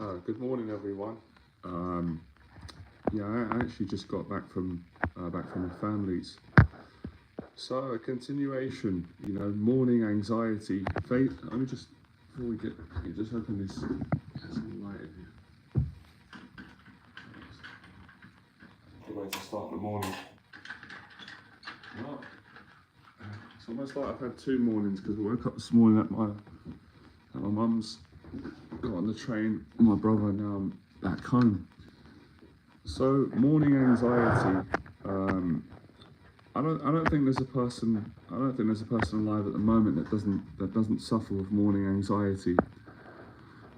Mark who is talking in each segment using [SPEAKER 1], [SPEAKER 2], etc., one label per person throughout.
[SPEAKER 1] Good morning, everyone. I actually just got back from the families. So a continuation, morning anxiety. Let me just before we get here, just open this. There's some light in here. Good way to start the morning. Well, it's almost like I've had two mornings because I woke up this morning at my mum's. Got on the train with my brother, and now I'm back home. So morning anxiety. I don't think there's a person alive at the moment that doesn't suffer with morning anxiety.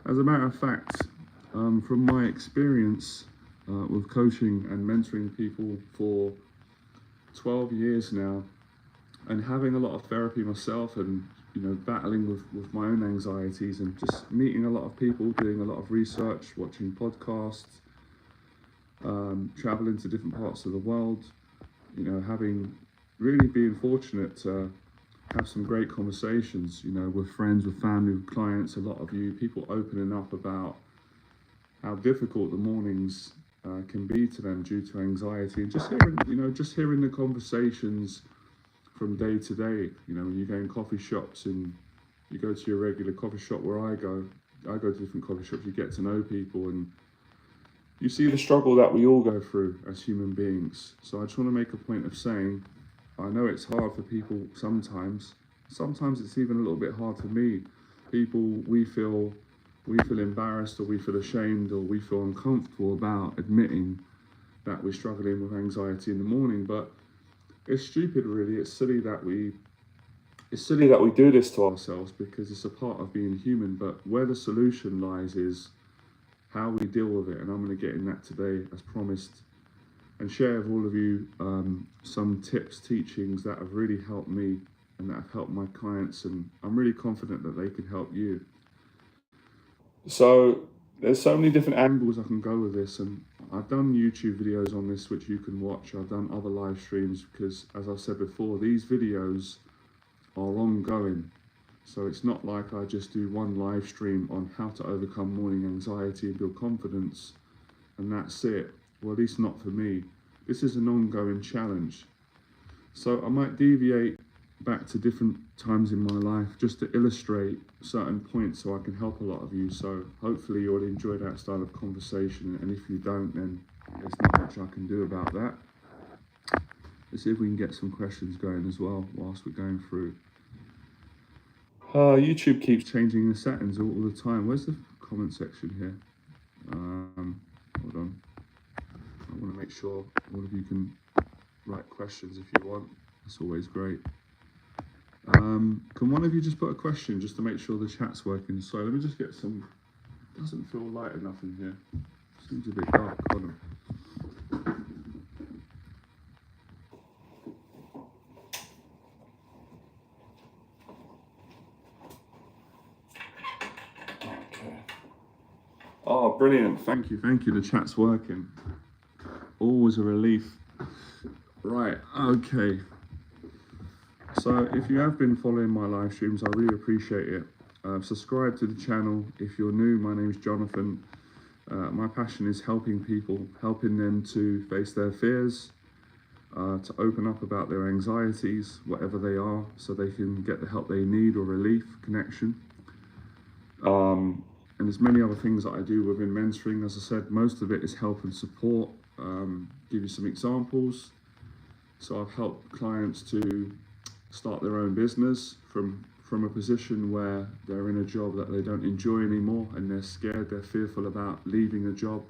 [SPEAKER 1] As a matter of fact, from my experience with coaching and mentoring people for 12 years now, and having a lot of therapy myself, and battling with my own anxieties, and just meeting a lot of people, doing a lot of research, watching podcasts, traveling to different parts of the world, having really been fortunate to have some great conversations, with friends, with family, with clients, a lot of people opening up about how difficult the mornings can be to them due to anxiety, and just hearing the conversations from day to day. When you go in coffee shops and you go to your regular coffee shop where I go to different coffee shops, you get to know people and you see the struggle that we all go through as human beings. So I just want to make a point of saying, I know it's hard for people sometimes. Sometimes it's even a little bit hard for me. We feel embarrassed, or we feel ashamed, or we feel uncomfortable about admitting that we're struggling with anxiety in the morning, but it's stupid, really. It's silly that we do this to ourselves, because it's a part of being human. But where the solution lies is how we deal with it, and I'm going to get in that today, as promised, and share with all of you some tips, teachings that have really helped me and that have helped my clients, and I'm really confident that they can help you. So there's so many different angles I can go with this, and I've done YouTube videos on this which you can watch. I've done other live streams because, as I've said before, these videos are ongoing. So it's not like I just do one live stream on how to overcome morning anxiety and build confidence and that's it. Well, at least not for me. This is an ongoing challenge. So I might deviate back to different times in my life just to illustrate certain points so I can help a lot of you. So hopefully you'll enjoy that style of conversation, and if you don't, then there's not much I can do about that. Let's see if we can get some questions going as well whilst we're going through. YouTube keeps changing the settings all the time. Where's the comment section here? Hold on. I want to make sure all of you can write questions if you want. That's always great. Can one of you just put a question just to make sure the chat's working? So let me just get some. Doesn't feel light enough in here. Seems a bit dark. Hold on. Okay. Oh, brilliant! Thank you. The chat's working. Always a relief. Right. Okay. So if you have been following my live streams, I really appreciate it. Subscribe to the channel if you're new. My name is Jonathan. My passion is helping people, helping them to face their fears, to open up about their anxieties, whatever they are, so they can get the help they need or relief, connection. And there's many other things that I do within mentoring. As I said, most of it is help and support. Give you some examples. So I've helped clients to start their own business from a position where they're in a job that they don't enjoy anymore, and they're scared, they're fearful about leaving a job,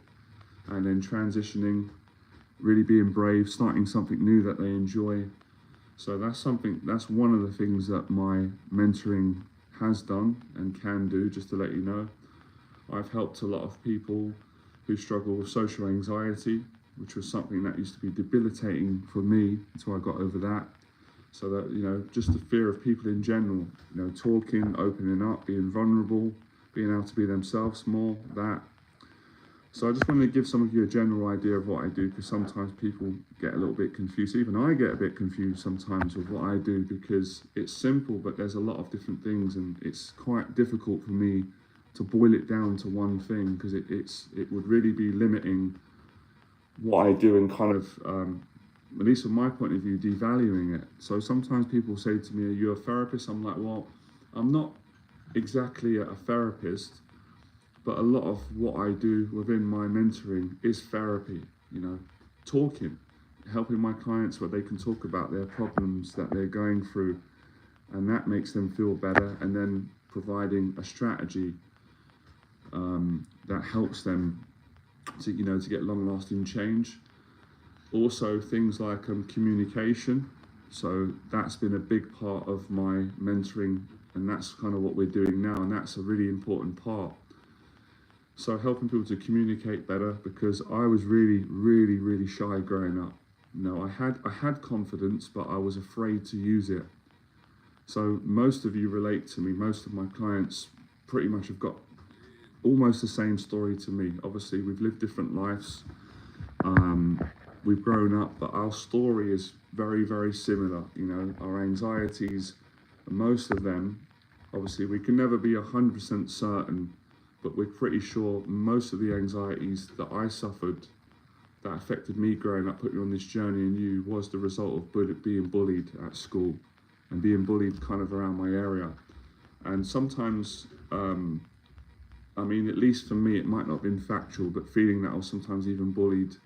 [SPEAKER 1] and then transitioning, really being brave, starting something new that they enjoy. So that's one of the things that my mentoring has done and can do, just to let you know. I've helped a lot of people who struggle with social anxiety, which was something that used to be debilitating for me until I got over that. So that, just the fear of people in general, talking, opening up, being vulnerable, being able to be themselves more, that. So I just wanted to give some of you a general idea of what I do, because sometimes people get a little bit confused. Even I get a bit confused sometimes with what I do, because it's simple, but there's a lot of different things, and it's quite difficult for me to boil it down to one thing, because it would really be limiting what I do and kind of, at least from my point of view, devaluing it. So sometimes people say to me, "Are you a therapist?" I'm like, well, I'm not exactly a therapist, but a lot of what I do within my mentoring is therapy, talking, helping my clients where they can talk about their problems that they're going through, and that makes them feel better, and then providing a strategy that helps them to get long-lasting change. Also things like communication, so that's been a big part of my mentoring, and that's kind of what we're doing now, and that's a really important part. So helping people to communicate better, because I was really shy growing up. I had confidence, but I was afraid to use it. So most of you relate to me. Most of my clients pretty much have got almost the same story to me. Obviously, we've lived different lives. We've grown up, but our story is very similar. Our anxieties, most of them, obviously, we can never be 100% certain, but we're pretty sure most of the anxieties that I suffered, that affected me growing up, put me on this journey and you, was the result of being bullied at school and being bullied kind of around my area. And sometimes, at least for me, it might not have been factual, but feeling that I was sometimes even bullied,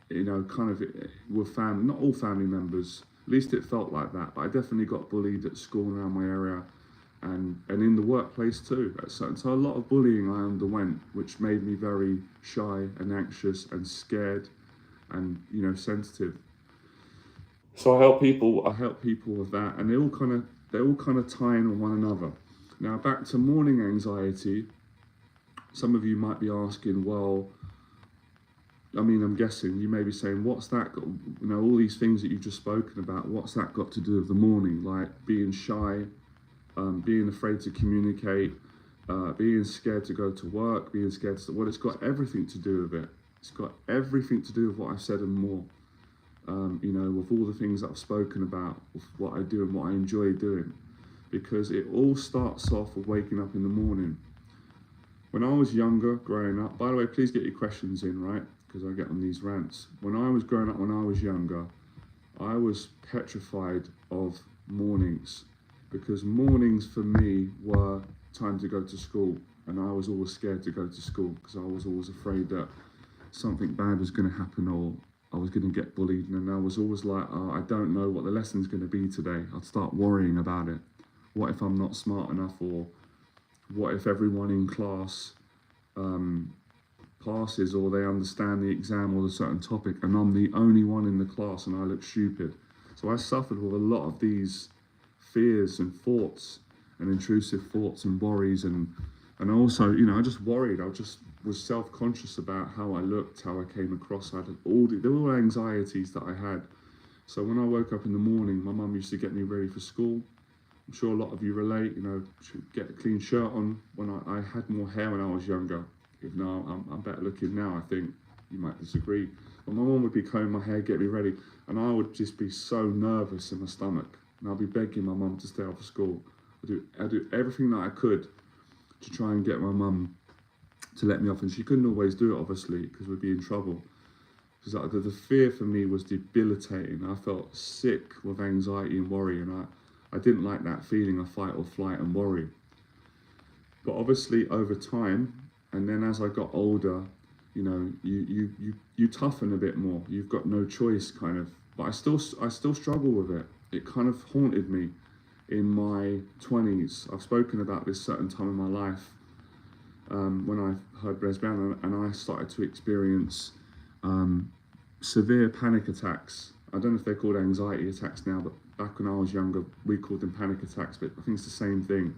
[SPEAKER 1] kind of with family, not all family members, at least it felt like that. But I definitely got bullied at school around my area, and in the workplace too. So a lot of bullying I underwent, which made me very shy and anxious and scared and sensitive. So I help people with that, and they all kind of tie in on one another. Now back to morning anxiety. Some of you might be asking, well, I'm guessing you may be saying, what's that got, all these things that you've just spoken about, what's that got to do with the morning? Like being shy, being afraid to communicate, being scared to go to work, being scared to... Well, it's got everything to do with it. It's got everything to do with what I've said and more. With all the things that I've spoken about, with what I do and what I enjoy doing. Because it all starts off with waking up in the morning. When I was younger, growing up, by the way, please get your questions in, right? Because I get on these rants. When I was growing up, when I was younger, I was petrified of mornings, because mornings for me were time to go to school, and I was always scared to go to school because I was always afraid that something bad was going to happen, or I was going to get bullied, and I was always like, oh, I don't know what the lesson's going to be today. I'd start worrying about it. What if I'm not smart enough, or what if everyone in class passes, or they understand the exam or a certain topic, and I'm the only one in the class and I look stupid. So I suffered with a lot of these fears and thoughts and intrusive thoughts and worries, and also, I just worried. I just was self-conscious about how I looked, how I came across. There were all anxieties that I had. So when I woke up in the morning, my mum used to get me ready for school. I'm sure a lot of you relate, get a clean shirt on. When I had more hair when I was younger, even though I'm better looking now, I think you might disagree. But my mum would be combing my hair, get me ready, and I would just be so nervous in my stomach. And I'd be begging my mum to stay after school. I'd do everything that I could to try and get my mum to let me off, and she couldn't always do it, obviously, because we'd be in trouble. Because the fear for me was debilitating. I felt sick with anxiety and worry, and I didn't like that feeling of fight or flight and worry. But obviously over time, and then as I got older, you toughen a bit more. You've got no choice, kind of. But I still struggle with it. It kind of haunted me in my 20s. I've spoken about this certain time in my life, when I heard Brez Brown, and I started to experience severe panic attacks. I don't know if they're called anxiety attacks now, but back when I was younger, we called them panic attacks, but I think it's the same thing.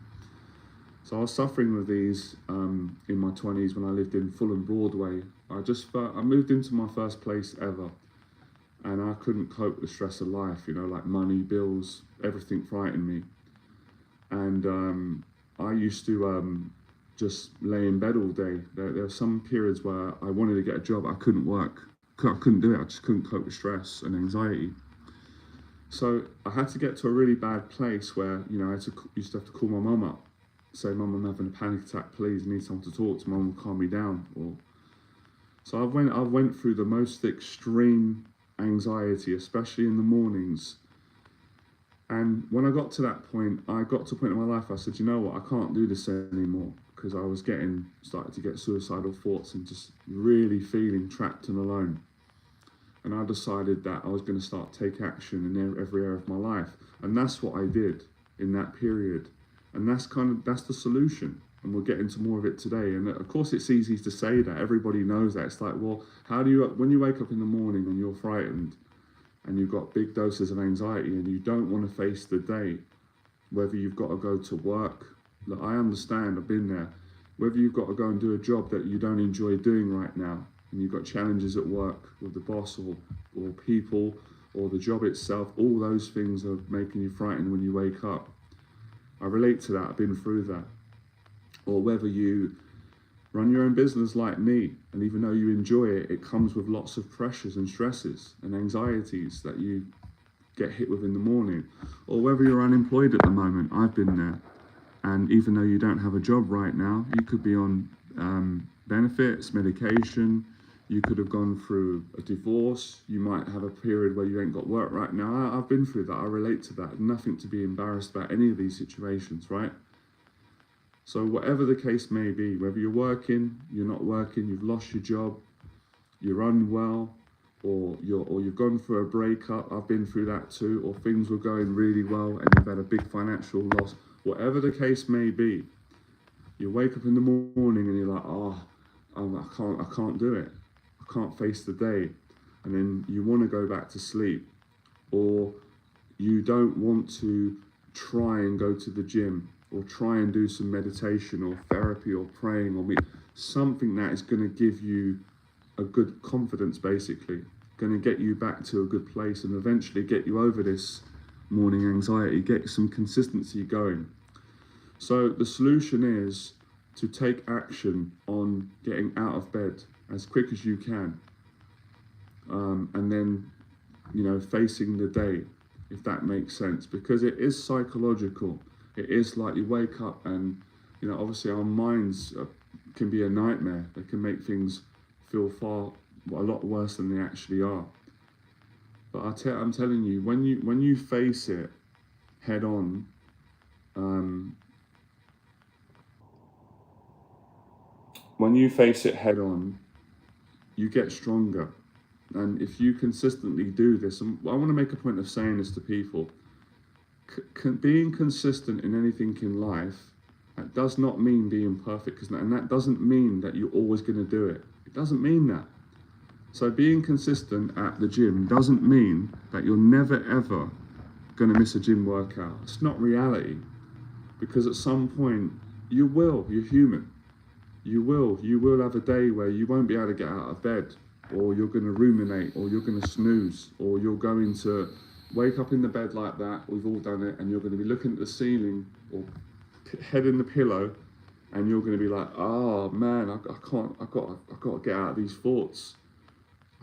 [SPEAKER 1] So I was suffering with these in my 20s when I lived in Fulham Broadway. I moved into my first place ever, and I couldn't cope with the stress of life, like money, bills, everything frightened me. And I used to just lay in bed all day. There were some periods where I wanted to get a job, I couldn't work. I couldn't do it, I just couldn't cope with stress and anxiety. So I had to get to a really bad place where, I used to have to call my mum up. say, Mum, I'm having a panic attack, please, I need someone to talk to, Mum will calm me down. Or so I went through the most extreme anxiety, especially in the mornings. And when I got to that point, I got to a point in my life, I said, you know what, I can't do this anymore, because I was starting to get suicidal thoughts and just really feeling trapped and alone. And I decided that I was going to start take action in every area of my life. And that's what I did in that period. And that's the solution. And we'll get into more of it today. And of course, it's easy to say that. Everybody knows that. It's like, well, how do you, when you wake up in the morning and you're frightened and you've got big doses of anxiety and you don't want to face the day, whether you've got to go to work, look, I understand, I've been there, whether you've got to go and do a job that you don't enjoy doing right now, and you've got challenges at work with the boss or people or the job itself, all those things are making you frightened when you wake up. I relate to that, I've been through that. Or whether you run your own business like me, and even though you enjoy it, it comes with lots of pressures and stresses and anxieties that you get hit with in the morning. Or whether you're unemployed at the moment, I've been there. And even though you don't have a job right now, you could be on benefits, medication, you could have gone through a divorce, you might have a period where you ain't got work right now. I've been through that, I relate to that. Nothing to be embarrassed about any of these situations, right? So whatever the case may be, whether you're working, you're not working, you've lost your job, you're unwell, or you've gone through a breakup, I've been through that too, or things were going really well and you've had a big financial loss, whatever the case may be, you wake up in the morning and you're like, I can't do it. I can't face the day. And then you want to go back to sleep, or you don't want to try and go to the gym, or try and do some meditation or therapy or praying or something that is going to give you a good confidence, basically, going to get you back to a good place and eventually get you over this morning anxiety, get some consistency going. So the solution is to take action on getting out of bed as quick as you can, and then, facing the day, if that makes sense, because it is psychological. It is like you wake up and, obviously our minds can be a nightmare. They can make things feel a lot worse than they actually are. But I'm telling you, when you face it head on, you get stronger. And if you consistently do this, and I want to make a point of saying this to people, being consistent in anything in life, that does not mean being perfect, and that doesn't mean that you're always going to do it. It doesn't mean that. So being consistent at the gym doesn't mean that you're never ever going to miss a gym workout. It's not reality, because at some point you're human. You will have a day where you won't be able to get out of bed, or you're going to ruminate, or you're going to snooze, or you're going to wake up in the bed like that. We've all done it, and you're going to be looking at the ceiling or head in the pillow, and you're going to be like, oh man, I've got to get out of these thoughts.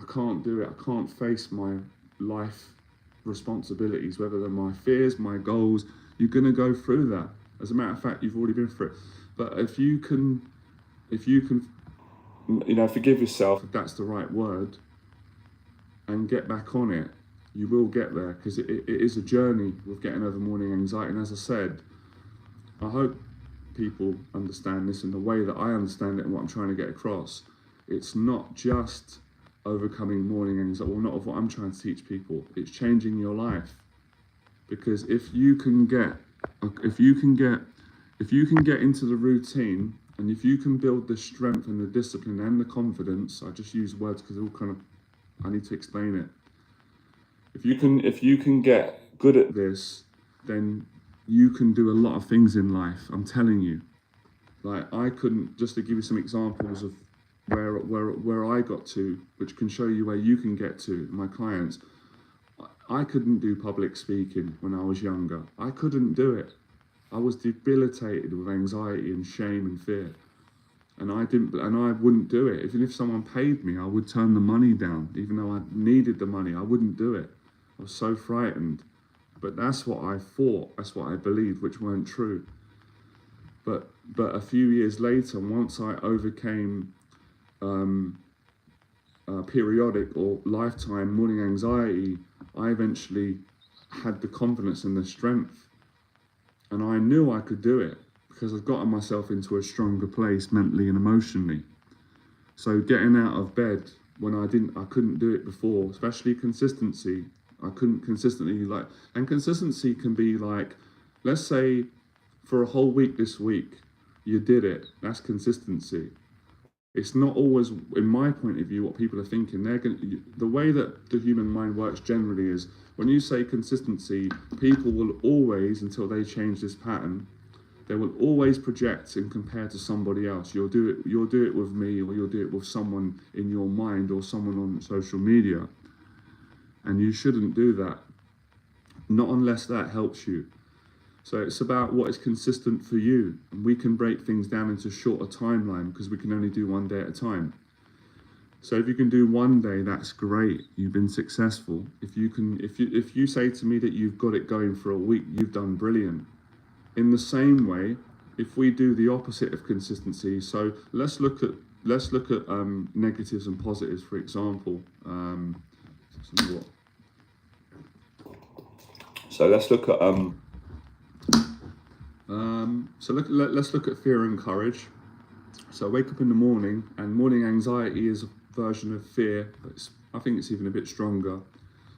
[SPEAKER 1] I can't do it. I can't face my life responsibilities, whether they're my fears, my goals. You're going to go through that. As a matter of fact, you've already been through it. But if you can, forgive yourself, if that's the right word, and get back on it, you will get there, because it is a journey with getting over morning anxiety. And as I said, I hope people understand this in the way that I understand it and what I'm trying to get across. It's not just overcoming morning anxiety, or not of what I'm trying to teach people. It's changing your life, because if you can get into the routine, and if you can build the strength and the discipline and the confidence, I just use words because I need to explain it. If you can get good at this, then you can do a lot of things in life. I'm telling you. Like, I couldn't, just to give you some examples of where I got to, which can show you where you can get to, my clients. I couldn't do public speaking when I was younger. I couldn't do it. I was debilitated with anxiety and shame and fear. And I wouldn't do it. Even if someone paid me, I would turn the money down. Even though I needed the money, I wouldn't do it. I was so frightened. But that's what I thought, that's what I believed, which weren't true. But a few years later, once I overcame periodic or lifetime morning anxiety, I eventually had the confidence and the strength, and I knew I could do it because I'd gotten myself into a stronger place mentally and emotionally. So getting out of bed when I couldn't do it before, especially consistency. I couldn't consistently and consistency can be like, let's say for a whole week this week, you did it. That's consistency. It's not always, in my point of view, what people are thinking. The way that the human mind works generally is when you say consistency, people will always, until they change this pattern, they will always project and compare to somebody else. You'll do it with me, or you'll do it with someone in your mind or someone on social media. And you shouldn't do that, not unless that helps you. So it's about what is consistent for you. And we can break things down into shorter timeline because we can only do one day at a time. So if you can do one day, that's great. You've been successful. If you say to me that you've got it going for a week, you've done brilliant. In the same way, if we do the opposite of consistency, so let's look at negatives and positives, for example. So let's look at let's look at fear and courage. So wake up in the morning, and morning anxiety is a version of fear, but I think it's even a bit stronger.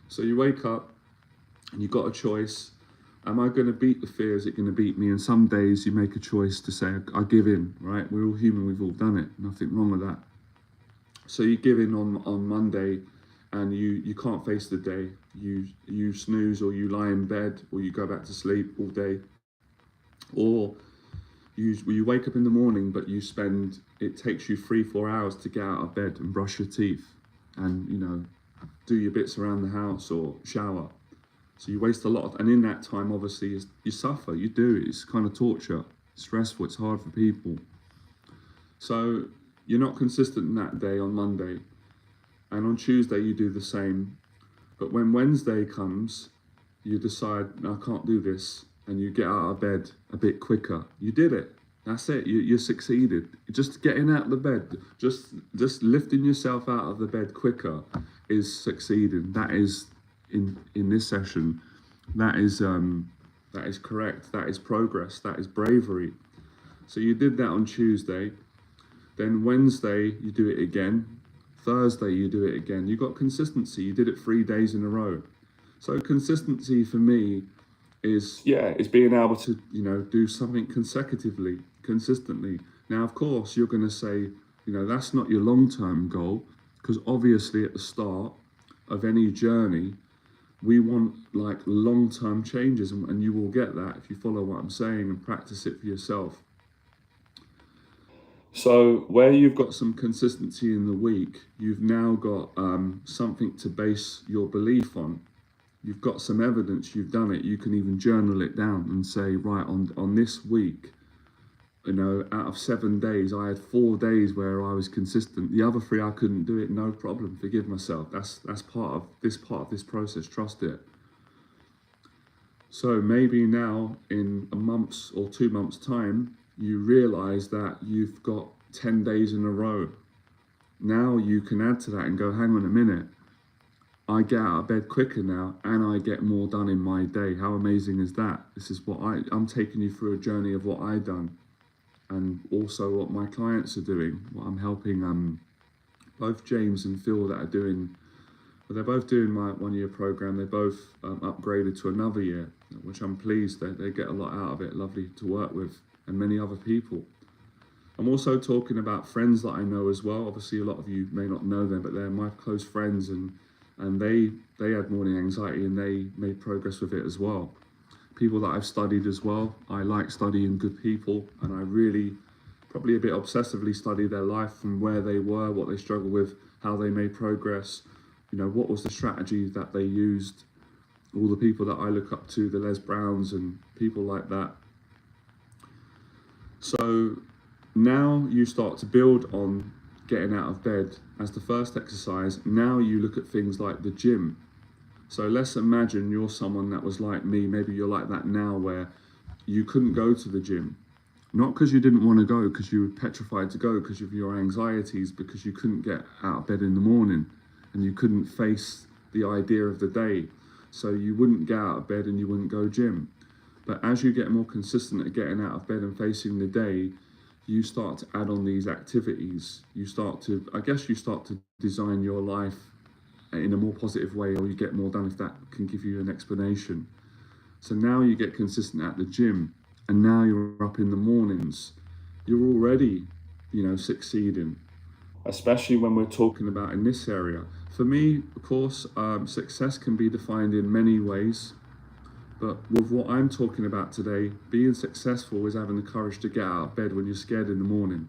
[SPEAKER 1] So you wake up and you've got a choice. Am I going to beat the fear? Is it going to beat me? And some days you make a choice to say, I give in, right? We're all human, we've all done it. Nothing wrong with that. So you give in on Monday, and you can't face the day. You snooze, or you lie in bed, or you go back to sleep all day. Or you wake up in the morning, but it takes you 3-4 hours to get out of bed and brush your teeth and, do your bits around the house or shower. So you waste a lot and in that time, obviously, you suffer, you do. It's kind of torture, stressful, it's hard for people. So you're not consistent that day on Monday. And on Tuesday, you do the same. But when Wednesday comes, you decide, no, I can't do this. And you get out of bed a bit quicker. You did it. That's it. You succeeded. Just getting out of the bed, just lifting yourself out of the bed quicker is succeeding. That is, in this session, that is correct. That is progress. That is bravery. So you did that on Tuesday. Then Wednesday, you do it again. Thursday, you do it again. You got consistency. You did it 3 days in a row. So consistency for me is being able to, do something consistently. Now, of course, you're going to say, that's not your long-term goal, because obviously at the start of any journey, we want like long-term changes, and you will get that if you follow what I'm saying and practice it for yourself. So where you've got some consistency in the week, you've now got something to base your belief on. You've got some evidence, you've done it. You can even journal it down and say, right, on this week, out of 7 days, I had 4 days where I was consistent. The other 3, I couldn't do it, no problem, forgive myself. That's part of this process, trust it. So maybe now in a month's or 2 months' time, you realize that you've got 10 days in a row. Now you can add to that and go, hang on a minute, I get out of bed quicker now and I get more done in my day. How amazing is that? This is what I'm taking you through a journey of what I've done, and also what my clients are doing, what I'm helping both James and Phil that are doing. Well, they're both doing my 1-year program. They both upgraded to another year, which I'm pleased that they get a lot out of it. Lovely to work with, and many other people. I'm also talking about friends that I know as well. Obviously, a lot of you may not know them, but they're my close friends, and they had morning anxiety and they made progress with it as well. People that I've studied as well. I like studying good people, and I really, probably a bit obsessively study their life from where they were, what they struggled with, how they made progress, what was the strategy that they used. All the people that I look up to, the Les Browns and people like that. So now you start to build on getting out of bed as the first exercise. Now you look at things like the gym. So let's imagine you're someone that was like me. Maybe you're like that now, where you couldn't go to the gym. Not because you didn't want to go, because you were petrified to go because of your anxieties, because you couldn't get out of bed in the morning and you couldn't face the idea of the day. So you wouldn't get out of bed and you wouldn't go gym. But as you get more consistent at getting out of bed and facing the day, you start to add on these activities. You start to design your life in a more positive way, or you get more done, if that can give you an explanation. So now you get consistent at the gym, and now you're up in the mornings. You're already, succeeding, especially when we're talking about in this area. For me, of course, success can be defined in many ways. But with what I'm talking about today, being successful is having the courage to get out of bed when you're scared in the morning.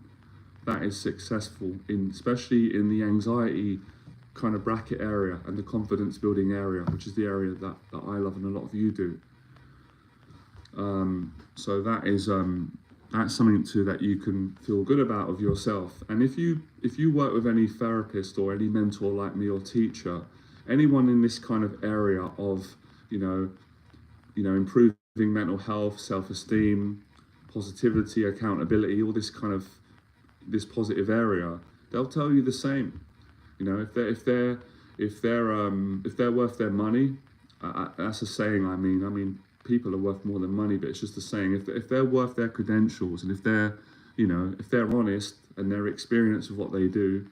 [SPEAKER 1] That is successful, especially in the anxiety kind of bracket area and the confidence building area, which is the area that I love and a lot of you do. So that's something that you can feel good about of yourself. And if you work with any therapist or any mentor like me or teacher, anyone in this kind of area of improving mental health, self-esteem, positivity, accountability, all this kind of this positive area, they'll tell you the same. If they're worth their money, that's a saying. I mean, people are worth more than money, but it's just a saying. If they're worth their credentials, and if they're honest and their experience of what they do,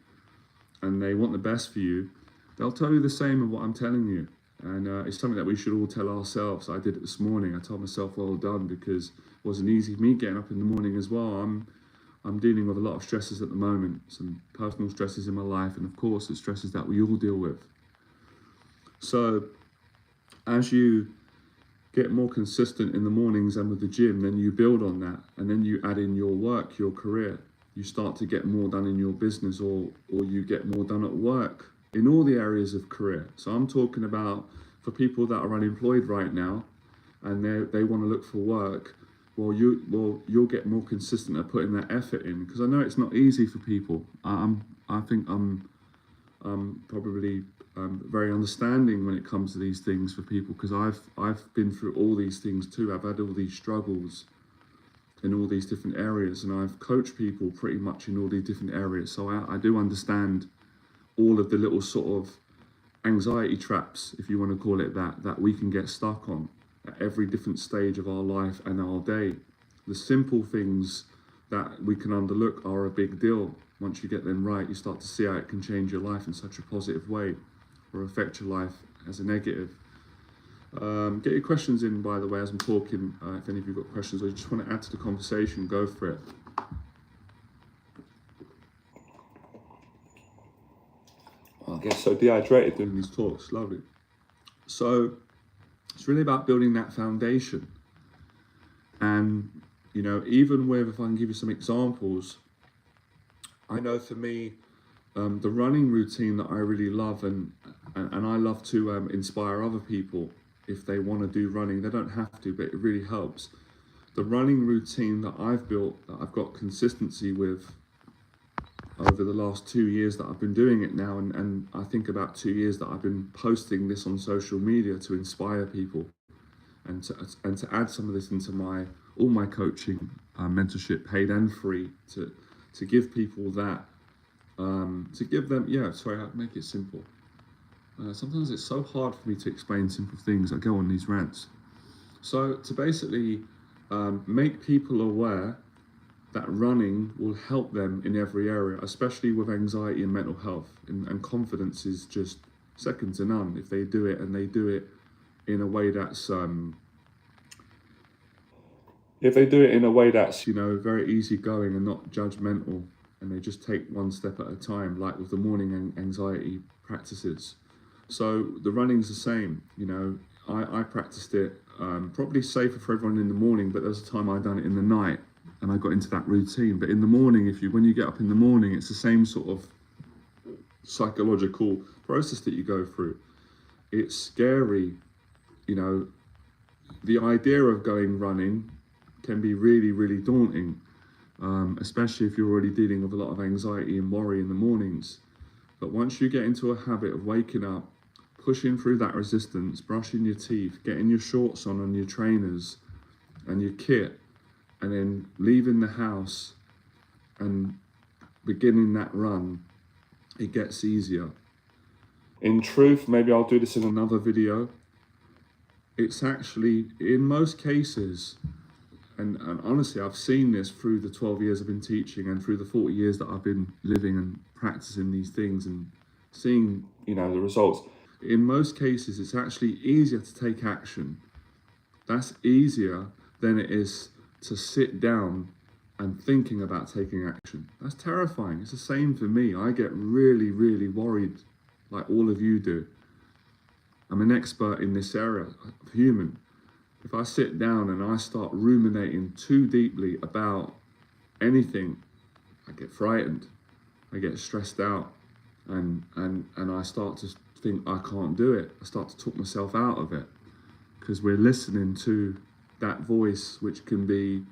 [SPEAKER 1] and they want the best for you, they'll tell you the same of what I'm telling you. And it's something that we should all tell ourselves. I did it this morning. I told myself, well done, because it wasn't easy for me getting up in the morning as well. I'm dealing with a lot of stresses at the moment, some personal stresses in my life, and of course the stresses that we all deal with. So as you get more consistent in the mornings and with the gym, then you build on that, and then you add in your work, your career. You start to get more done in your business, or you get more done at work, in all the areas of career. So I'm talking about for people that are unemployed right now and they want to look for work. Well, you'll get more consistent at putting that effort in, because I know it's not easy for people. I think I'm probably very understanding when it comes to these things for people, because I've been through all these things too. I've had all these struggles in all these different areas, and I've coached people pretty much in all these different areas. So I do understand all of the little sort of anxiety traps, if you want to call it that we can get stuck on at every different stage of our life and our day. The simple things that we can underlook are a big deal. Once you get them right, you start to see how it can change your life in such a positive way, or affect your life as a negative. Get your questions in, by the way, as I'm talking. If any of you've got questions or you just want to add to the conversation, go for it. I guess so dehydrated doing these talks. Lovely. So it's really about building that foundation. And even with, if I can give you some examples, I know for me, the running routine that I really love, and I love to inspire other people. If they want to do running, they don't have to, but it really helps. The running routine that I've built, that I've got consistency with over the last 2 years that I've been doing it now, and I think about 2 years that I've been posting this on social media to inspire people, and to add some of this into all my coaching, mentorship, paid and free, to give people that, to give them, I'll make it simple. Sometimes it's so hard for me to explain simple things. I go on these rants. So to basically make people aware that running will help them in every area, especially with anxiety and mental health. And confidence is just second to none if they do it, and they do it in a way that's very easygoing and not judgmental, and they just take one step at a time, like with the morning anxiety practices. So the running's the same. I practiced it, probably safer for everyone in the morning, but there's a time I done it in the night, and I got into that routine. But in the morning, when you get up in the morning, it's the same sort of psychological process that you go through. It's scary, the idea of going running can be really, really daunting, especially if you're already dealing with a lot of anxiety and worry in the mornings. But once you get into a habit of waking up, pushing through that resistance, brushing your teeth, getting your shorts on and your trainers and your kit, and then leaving the house and beginning that run, it gets easier. In truth, maybe I'll do this in another video, it's actually, in most cases, and honestly, I've seen this through the 12 years I've been teaching and through the 40 years that I've been living and practicing these things and seeing, the results. In most cases, it's actually easier to take action. That's easier than it is to sit down and thinking about taking action. That's terrifying. It's the same for me. I get really, really worried, like all of you do. I'm an expert in this area of human. If I sit down and I start ruminating too deeply about anything, I get frightened, I get stressed out, and I start to think I can't do it. I start to talk myself out of it, because we're listening to that voice, which can be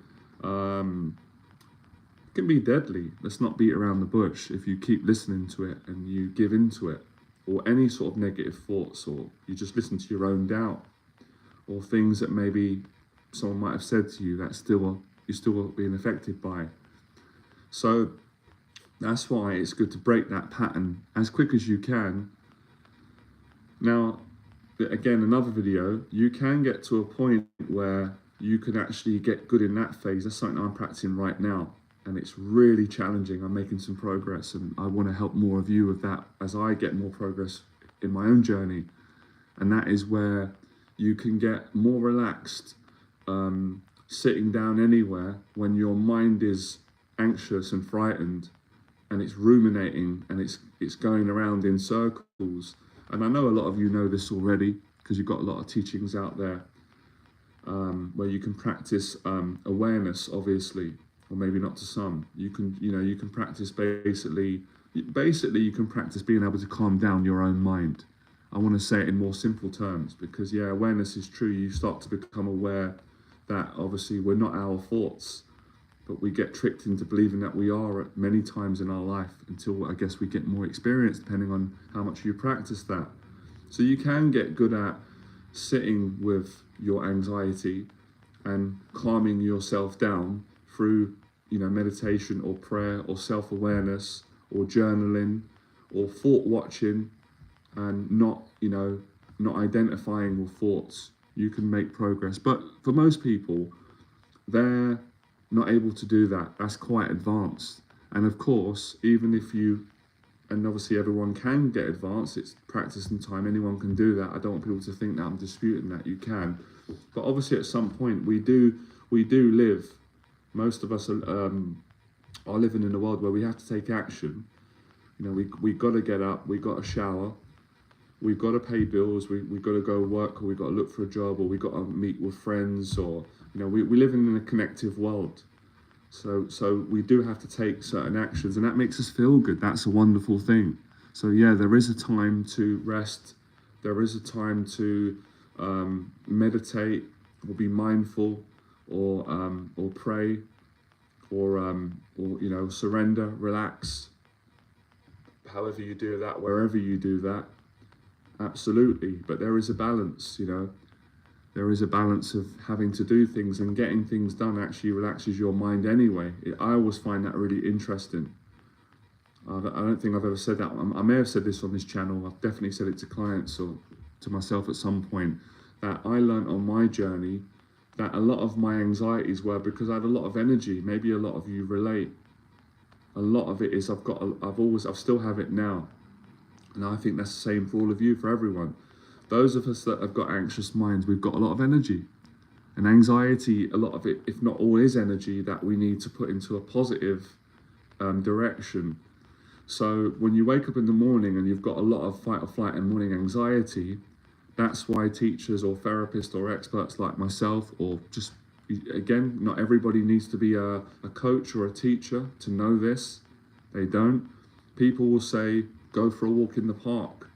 [SPEAKER 1] deadly. Let's not beat around the bush. If you keep listening to it and you give into it, or any sort of negative thoughts, or you just listen to your own doubt, or things that maybe someone might have said to you that you're still being affected by. So that's why it's good to break that pattern as quick as you can. Now, again, another video, you can get to a point where you can actually get good in that phase. That's something I'm practicing right now, and it's really challenging. I'm making some progress, and I want to help more of you with that as I get more progress in my own journey. And that is where you can get more relaxed, sitting down anywhere when your mind is anxious and frightened, and it's ruminating, and it's going around in circles. And I know a lot of you know this already, because you've got a lot of teachings out there where you can practice awareness, obviously, or maybe not to some. You can practice basically you can practice being able to calm down your own mind. I want to say it in more simple terms, because awareness is true. You start to become aware that obviously we're not our thoughts, but we get tricked into believing that we are at many times in our life, until I guess we get more experience, depending on how much you practice that. So you can get good at sitting with your anxiety and calming yourself down through meditation or prayer or self-awareness or journaling or thought watching, and not identifying with thoughts. You can make progress. But for most people, they're not able to do that. That's quite advanced. And of course, even if and obviously everyone can get advanced, it's practice and time, anyone can do that. I don't want people to think that I'm disputing that. You can. But obviously at some point we do live, most of us are living in a world where we have to take action. We got to get up, we got to shower, we've got to pay bills, we've got to go work, or we've got to look for a job, or we've got to meet with friends, or we live in a connective world. So we do have to take certain actions, and that makes us feel good. That's a wonderful thing. So there is a time to rest, there is a time to meditate, or be mindful, or pray, or surrender, relax. However you do that, wherever you do that, absolutely. But there is a balance, There is a balance of having to do things, and getting things done actually relaxes your mind anyway. I always find that really interesting. I don't think I've ever said that. I may have said this on this channel. I've definitely said it to clients or to myself at some point, that I learned on my journey that a lot of my anxieties were because I had a lot of energy. Maybe a lot of you relate. A lot of it is I still have it now. And I think that's the same for all of you, for everyone. Those of us that have got anxious minds, we've got a lot of energy. And anxiety, a lot of it, if not all, is energy that we need to put into a positive direction. So when you wake up in the morning and you've got a lot of fight or flight and morning anxiety, that's why teachers or therapists or experts like myself, or just, again, not everybody needs to be a coach or a teacher to know this. They don't. People will say, go for a walk in the park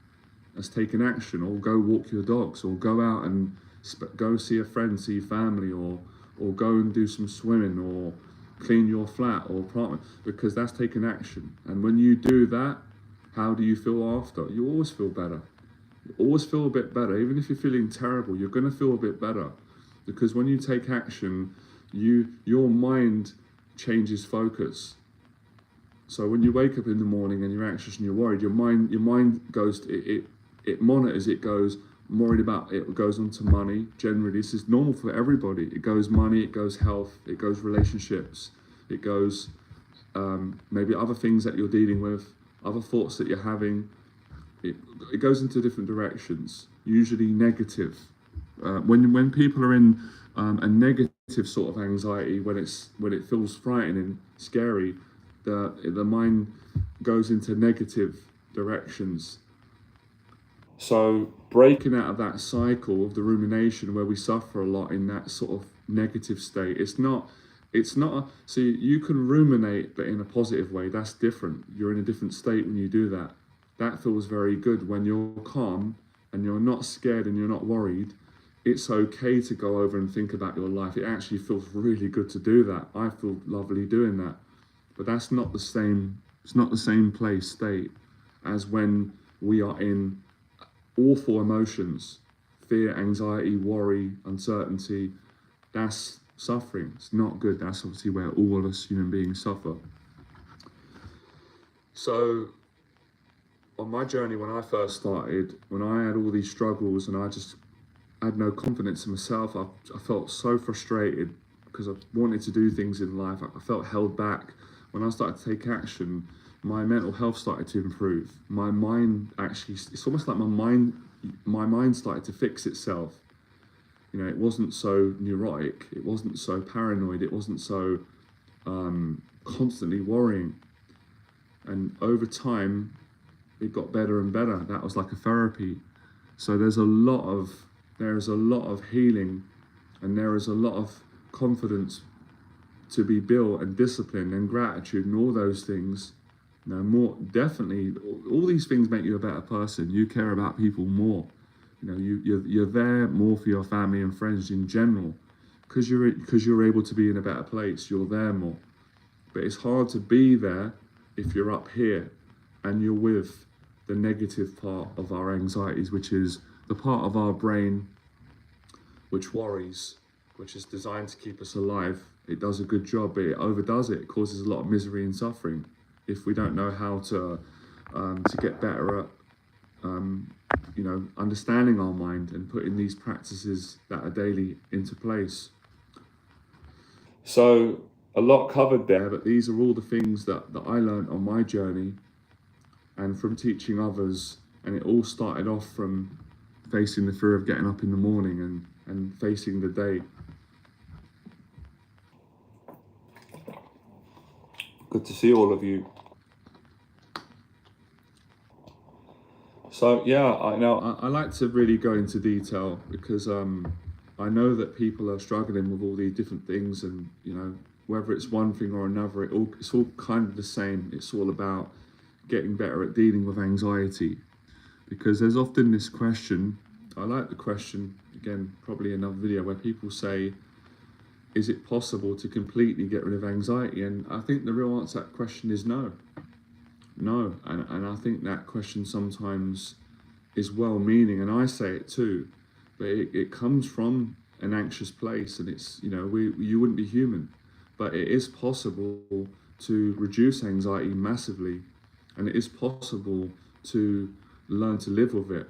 [SPEAKER 1] as taking action, or go walk your dogs, or go out and go see a friend, see family, or go and do some swimming, or clean your flat or apartment, because that's taking action. And when you do that, how do you feel after? You always feel better. You always feel a bit better. Even if you're feeling terrible, you're going to feel a bit better, because when you take action, your mind changes focus. So when you wake up in the morning and you're anxious and you're worried, your mind goes it monitors. It goes, I'm worried about it. It goes on to money. Generally, this is normal for everybody. It goes money. It goes health. It goes relationships. It goes maybe other things that you're dealing with, other thoughts that you're having. It goes into different directions. Usually negative. When people are in a negative sort of anxiety, when it feels frightening, scary, the mind goes into negative directions. So breaking out of that cycle of the rumination where we suffer a lot in that sort of negative state, it's not see, you can ruminate but in a positive way. That's different. You're in a different state when you do that. That feels very good. When you're calm and you're not scared and you're not worried, it's okay to go over and think about your life. It actually feels really good to do that. I feel lovely doing that. But that's not the same, it's not the same state as when we are in awful emotions, fear, anxiety, worry, uncertainty. That's suffering. It's not good. That's obviously where all of us human beings suffer. So on my journey, when I first started, when I had all these struggles and I just had no confidence in myself, I felt so frustrated because I wanted to do things in life. I felt held back. When I started to take action, my mental health started to improve. My mind actually, it's almost like my mind started to fix itself. You know, it wasn't so neurotic, it wasn't so paranoid, it wasn't so constantly worrying. And over time, it got better and better. That was like a therapy. So there's a lot of healing, and there is a lot of confidence to be built, and discipline and gratitude and all those things. You know, more definitely, all these things make you a better person. You care about people more. You know, you're there more for your family and friends in general, because you're able to be in a better place. You're there more. But it's hard to be there if you're up here and you're with the negative part of our anxieties, which is the part of our brain which worries, which is designed to keep us alive. It does a good job, but it overdoes it. It causes a lot of misery and suffering if we don't know how to get better at understanding our mind and putting these practices that are daily into place. So a lot covered there, but these are all the things that I learned on my journey and from teaching others. And it all started off from facing the fear of getting up in the morning and facing the day. Good to see all of you. So yeah, I like to really go into detail because I know that people are struggling with all these different things, and you know, whether it's one thing or another, it's all kind of the same. It's all about getting better at dealing with anxiety, because there's often this question. I like the question, again, probably another video, where people say, is it possible to completely get rid of anxiety? And I think the real answer to that question is no. No, and I think that question sometimes is well-meaning, and I say it too, but it comes from an anxious place, and it's, you know, you wouldn't be human, but it is possible to reduce anxiety massively, and it is possible to learn to live with it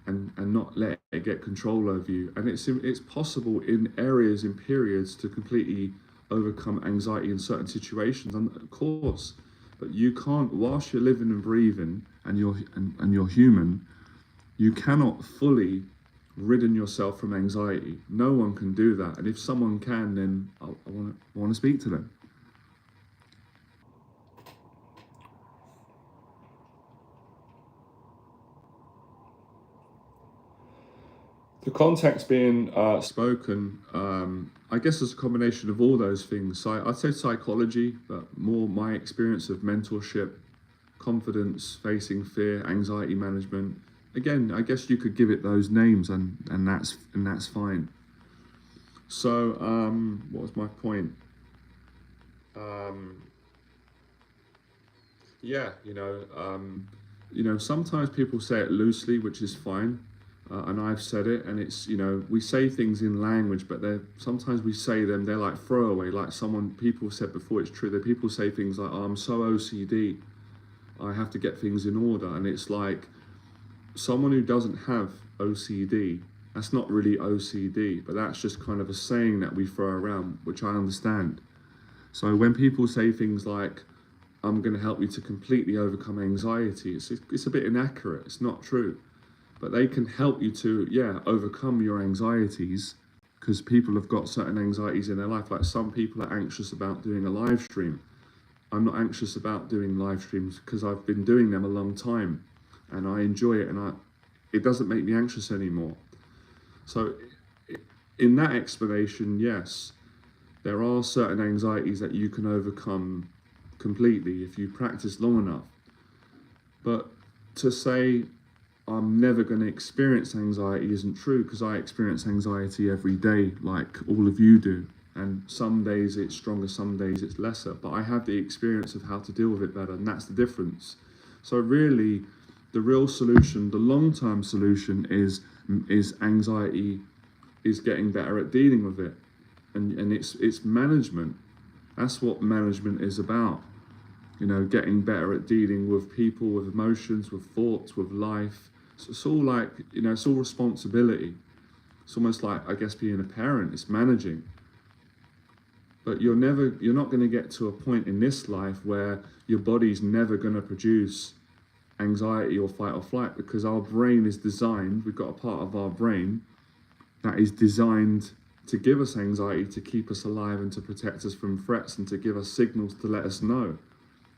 [SPEAKER 1] and not let it get control over you. And it's possible in areas, in periods, to completely overcome anxiety in certain situations, and of course. But you can't, whilst you're living and breathing and you're human, you cannot fully ridden yourself from anxiety. No one can do that. And if someone can, then I want to speak to them. The context being spoken, I guess it's a combination of all those things. So I'd say psychology, but more my experience of mentorship, confidence, facing fear, anxiety management. Again, I guess you could give it those names, and that's fine. So what was my point? Yeah, sometimes people say it loosely, which is fine. and I've said it, and it's, we say things in language, but sometimes we say them, they're like throwaway, like people said before, it's true, that people say things like, oh, I'm so OCD, I have to get things in order, and it's like, someone who doesn't have OCD, that's not really OCD, but that's just kind of a saying that we throw around, which I understand. So when people say things like, I'm going to help you to completely overcome anxiety, it's a bit inaccurate, it's not true. But they can help you to, overcome your anxieties, because people have got certain anxieties in their life. Like some people are anxious about doing a live stream. I'm not anxious about doing live streams because I've been doing them a long time and I enjoy it, and it doesn't make me anxious anymore. So in that explanation, yes, there are certain anxieties that you can overcome completely if you practice long enough. But to say I'm never going to experience anxiety isn't true, because I experience anxiety every day like all of you do. And some days it's stronger, some days it's lesser. But I have the experience of how to deal with it better, and that's the difference. So really, the real solution, the long-term solution is anxiety is getting better at dealing with it. And it's management. That's what management is about. Getting better at dealing with people, with emotions, with thoughts, with life. So it's all like, it's all responsibility. It's almost like, I guess, being a parent, it's managing. But you're not going to get to a point in this life where your body's never going to produce anxiety or fight or flight, because our brain is designed, we've got a part of our brain that is designed to give us anxiety, to keep us alive and to protect us from threats and to give us signals to let us know.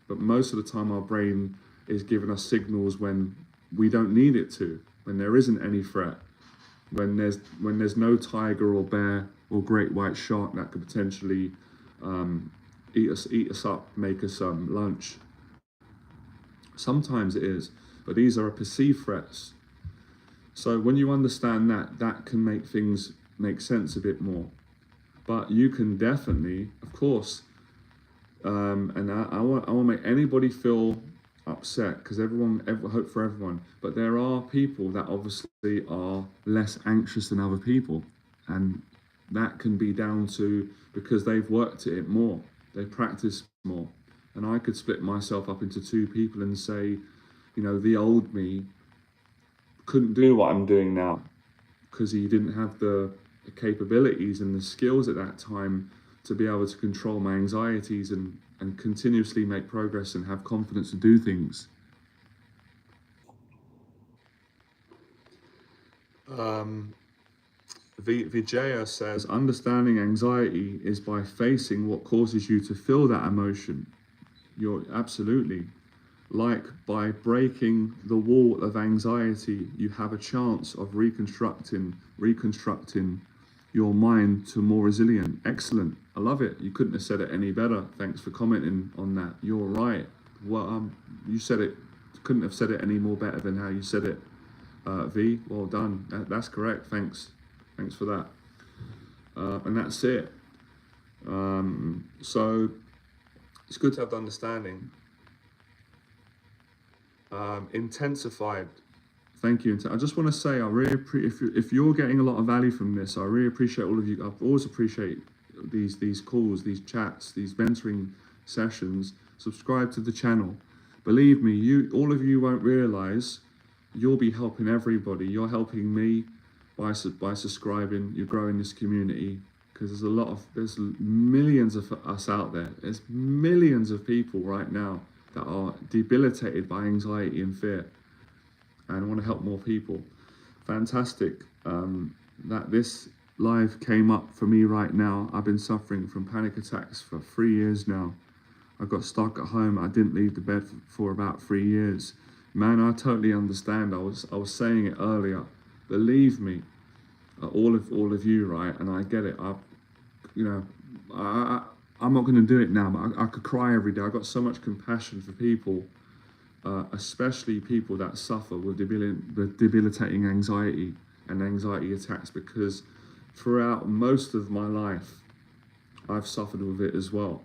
[SPEAKER 1] But most of the time our brain is giving us signals when we don't need it to, when there isn't any threat, when there's no tiger or bear or great white shark that could potentially eat us up, make us lunch. Sometimes it is, but these are perceived threats. So when you understand that can make things make sense a bit more. But you can definitely, of course, and I won't make anybody feel upset, because I hope for everyone, but there are people that obviously are less anxious than other people, and that can be down to because they've worked at it more, they practice more. And I could split myself up into two people and say, the old me couldn't do what I'm doing now because he didn't have the capabilities and the skills at that time to be able to control my anxieties and continuously make progress and have confidence to do things. Vijaya says, understanding anxiety is by facing what causes you to feel that emotion. You're absolutely. Like by breaking the wall of anxiety, you have a chance of reconstructing your mind to more resilient. Excellent. I love it. You couldn't have said it any better. Thanks for commenting on that. You're right. Well, you said it. Couldn't have said it any more better than how you said it. V, well done. That's correct. Thanks for that. And that's it. So it's good to have the understanding. Intensified. Thank you. I just want to say, I really if you're getting a lot of value from this, I really appreciate all of you. I've always appreciate these calls, these chats, these mentoring sessions. Subscribe to the channel. Believe me, all of you won't realize you'll be helping everybody. You're helping me by subscribing. You're growing this community, because there's millions of us out there. There's millions of people right now that are debilitated by anxiety and fear, and I want to help more people. Fantastic that this live came up for me right now. I've been suffering from panic attacks for 3 years now. I got stuck at home. I didn't leave the bed for about 3 years. Man, I totally understand. I was saying it earlier. Believe me, all of you, right? And I get it. I'm not going to do it now, but I could cry every day. I got so much compassion for people, especially people that suffer with debilitating anxiety and anxiety attacks, because throughout most of my life, I've suffered with it as well.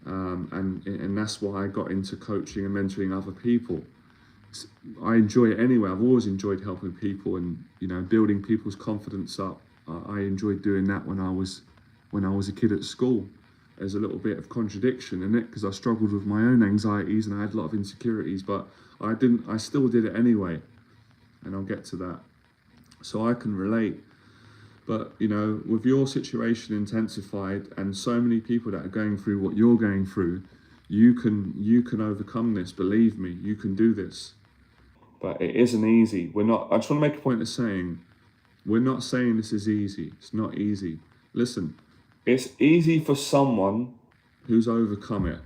[SPEAKER 1] And that's why I got into coaching and mentoring other people. I enjoy it anyway. I've always enjoyed helping people and, you know, building people's confidence up. I enjoyed doing that when I was a kid at school. There's a little bit of contradiction in it because I struggled with my own anxieties and I had a lot of insecurities, but I still did it anyway, and I'll get to that. So I can relate. But, you know, with your situation intensified and so many people that are going through what you're going through, you can overcome this. Believe me, you can do this. But it isn't easy. I just want to make a point of saying, we're not saying this is easy. It's not easy. Listen, it's easy for someone who's overcome it,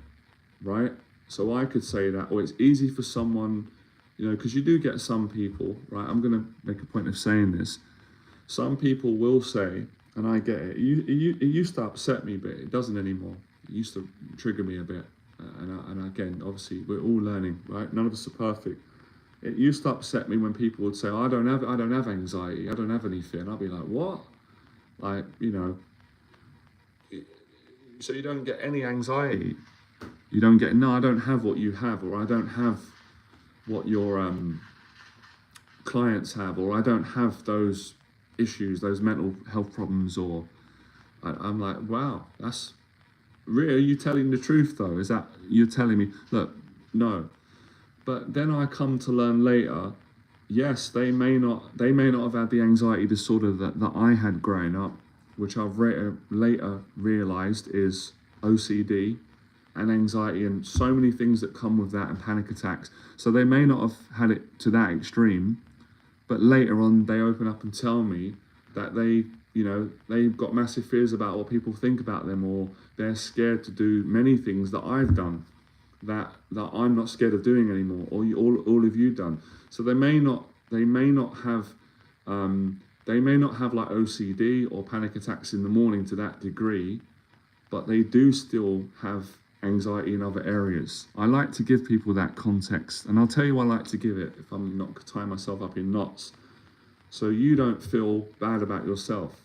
[SPEAKER 1] right? So I could say that, or it's easy for someone, you know, because you do get some people, right? I'm going to make a point of saying this. Some people will say, and I get it, it used to upset me, but it doesn't anymore. It used to trigger me a bit. And again, obviously, we're all learning, right? None of us are perfect. It used to upset me when people would say, oh, I don't have anxiety, I don't have anything. I'd be like, what? Like, you know, so you don't get any anxiety. You don't get, no, I don't have what you have, or I don't have what your clients have, or I don't have those issues, those mental health problems, or I'm like, wow, that's really, are you telling the truth though? Is that, you're telling me, look, no. But then I come to learn later, yes, they may not have had the anxiety disorder that I had growing up, which I've later realized is OCD and anxiety and so many things that come with that, and panic attacks. So they may not have had it to that extreme, but later on they open up and tell me that they've got massive fears about what people think about them, or they're scared to do many things that I've done that I'm not scared of doing anymore, or all of you done. So they may not have like OCD or panic attacks in the morning to that degree, but they do still have anxiety in other areas. I like to give people that context, and I'll tell you why I like to give it if I'm not tying myself up in knots. So you don't feel bad about yourself,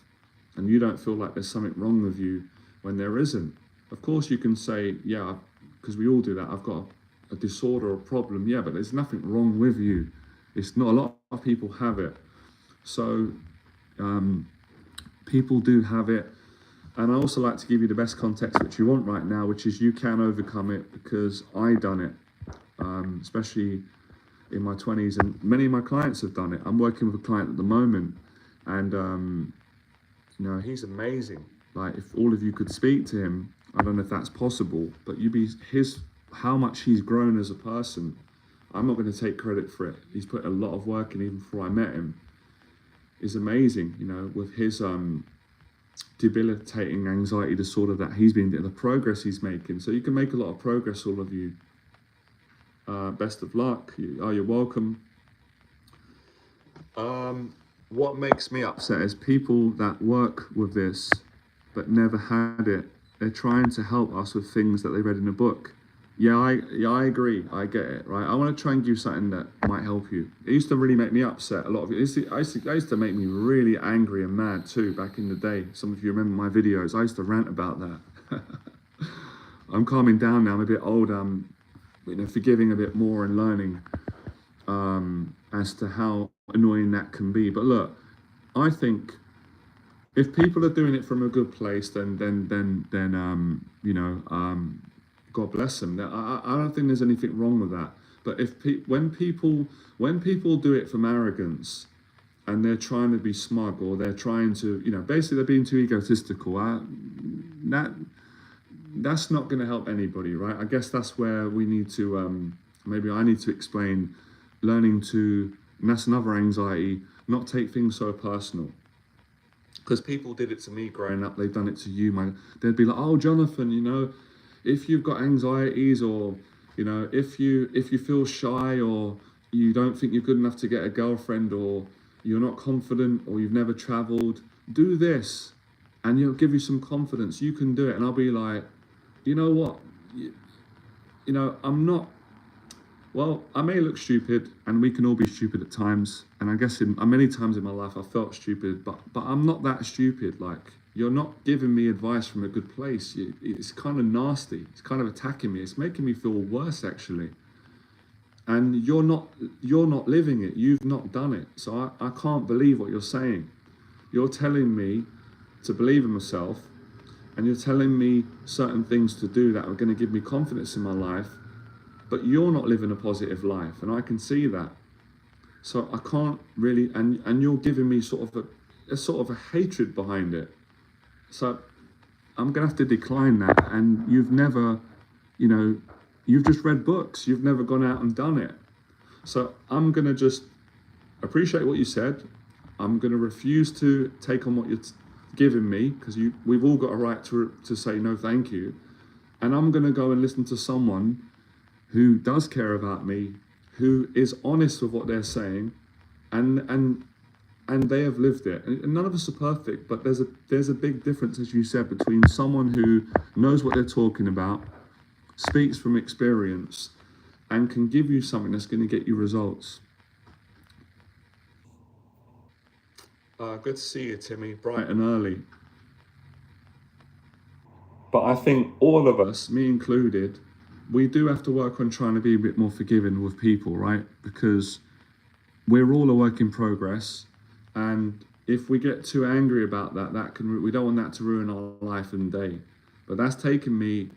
[SPEAKER 1] and you don't feel like there's something wrong with you when there isn't. Of course you can say, yeah, because we all do that, I've got a disorder or problem, yeah, but there's nothing wrong with you. It's not, a lot of people have it. So people do have it. And I also like to give you the best context which you want right now, which is you can overcome it, because I done it, especially in my 20s, and many of my clients have done it. I'm working with a client at the moment, and you know, he's amazing. Like, if all of you could speak to him, I don't know if that's possible, but how much he's grown as a person. I'm not going to take credit for it. He's put a lot of work in, even before I met him. Is amazing, you know, with his debilitating anxiety disorder that he's been doing, the progress he's making. So you can make a lot of progress, all of you. Best of luck. You're welcome. What makes me upset is people that work with this but never had it. They're trying to help us with things that they read in a book. Yeah, I agree. I get it, right? I want to try and give you something that might help you. It used to really make me upset, a lot of it. I used to make me really angry and mad too back in the day. Some of you remember my videos. I used to rant about that. I'm calming down now. I'm a bit older. I'm, you know, forgiving a bit more and learning as to how annoying that can be. But look, I think if people are doing it from a good place, then you know, God bless them. I don't think there's anything wrong with that. But when people do it from arrogance, and they're trying to be smug, or they're trying to, you know, basically they're being too egotistical, that's not going to help anybody, right? I guess that's where we need to, maybe I need to explain, learning to, and that's another anxiety, not take things so personal. Because people did it to me growing up, they've done it to you. They'd be like, oh, Jonathan, you know, if you've got anxieties, or, you know, if you feel shy, or you don't think you're good enough to get a girlfriend, or you're not confident, or you've never traveled, do this and it'll give you some confidence. You can do it. And I'll be like, you know what? You know, I may look stupid, and we can all be stupid at times. And I guess many times in my life I felt stupid, but I'm not that stupid. Like, you're not giving me advice from a good place. It's kind of nasty. It's kind of attacking me. It's making me feel worse, actually. and you're not living it. You've not done it. So I can't believe what you're saying. You're telling me to believe in myself, and you're telling me certain things to do that are going to give me confidence in my life, but you're not living a positive life, and I can see that. So I can't really, and you're giving me sort of a hatred behind it. So I'm gonna have to decline that. And you've never, you know, you've just read books. You've never gone out and done it. So I'm gonna just appreciate what you said. I'm gonna refuse to take on what you're giving me, because we've all got a right to say no, thank you. And I'm gonna go and listen to someone who does care about me, who is honest with what they're saying, and they have lived it. And none of us are perfect, but there's a big difference, as you said, between someone who knows what they're talking about, speaks from experience, and can give you something that's going to get you results. Good to see you, Timmy, bright and early. But I think all of us, me included, we do have to work on trying to be a bit more forgiving with people, right? Because we're all a work in progress, and if we get too angry about that, we don't want that to ruin our life and day. But that's taken me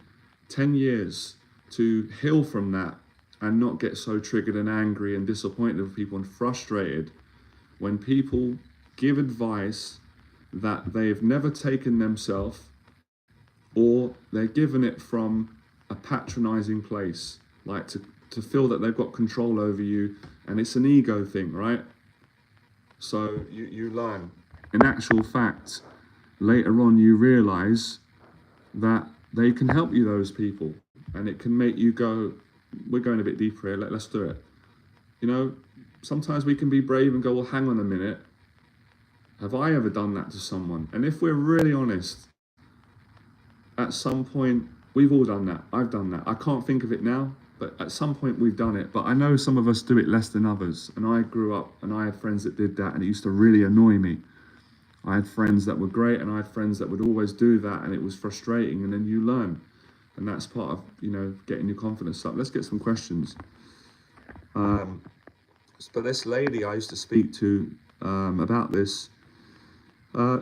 [SPEAKER 1] 10 years to heal from that and not get so triggered and angry and disappointed with people and frustrated when people give advice that they've never taken themselves, or they're given it from a patronizing place, like to feel that they've got control over you, and it's an ego thing, right? So you learn. In actual fact, later on you realize that they can help you, those people, and it can make you go, we're going a bit deeper here, let's do it. Sometimes we can be brave and go, well, hang on a minute, have I ever done that to someone? And if we're really honest, at some point, we've all done that. I've done that. I can't think of it now, but at some point we've done it. But I know some of us do it less than others. And I grew up and I had friends that did that, and it used to really annoy me. I had friends that were great, and I had friends that would always do that, and it was frustrating. And then you learn, and that's part of getting your confidence up. Let's get some questions. But this lady I used to speak to about this,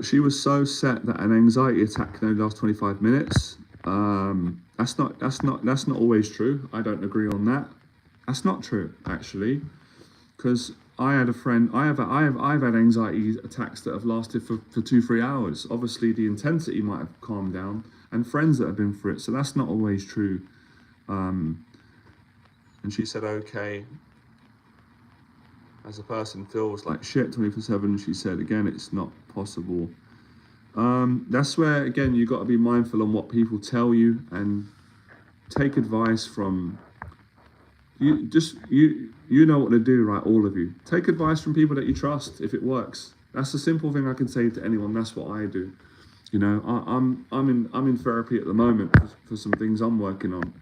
[SPEAKER 1] she was so set that an anxiety attack can only last 25 minutes. That's not always true. I don't agree on that. That's not true, actually, because I had a friend. I've had anxiety attacks that have lasted for 2-3 hours. Obviously, the intensity might have calmed down, and friends that have been through it. So that's not always true. And she said, okay. As a person feels like shit 24/7, she said, again, it's not possible. That's where, again, you got to be mindful on what people tell you, and take advice from you know what to do, right? All of you take advice from people that you trust if it works. That's the simple thing I can say to anyone. That's what I do. I'm in therapy at the moment for some things I'm working on,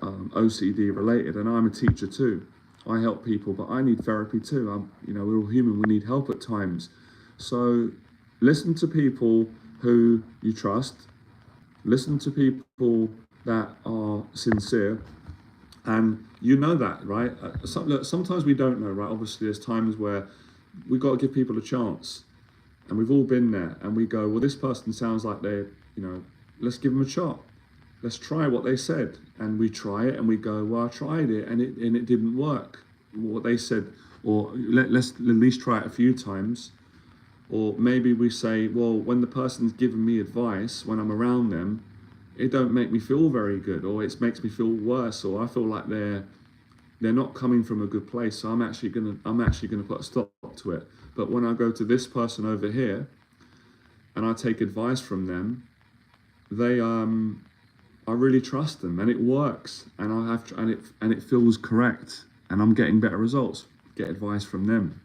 [SPEAKER 1] OCD related, and I'm a teacher too. I help people, but I need therapy too. We're all human. We need help at times. So listen to people who you trust. Listen to people that are sincere. And you know that, right? Look, sometimes we don't know, right? Obviously, there's times where we've got to give people a chance. And we've all been there. And we go, well, this person sounds like let's give them a shot. Let's try what they said. And we try it and we go, well, I tried it and it didn't work. What they said, or let's at least try it a few times. Or maybe we say, well, when the person's giving me advice, when I'm around them, it don't make me feel very good, or it makes me feel worse, or I feel like they're not coming from a good place. So I'm actually gonna put a stop to it. But when I go to this person over here and I take advice from them, I really trust them, and it works, and it feels correct, and I'm getting better results. Get advice from them.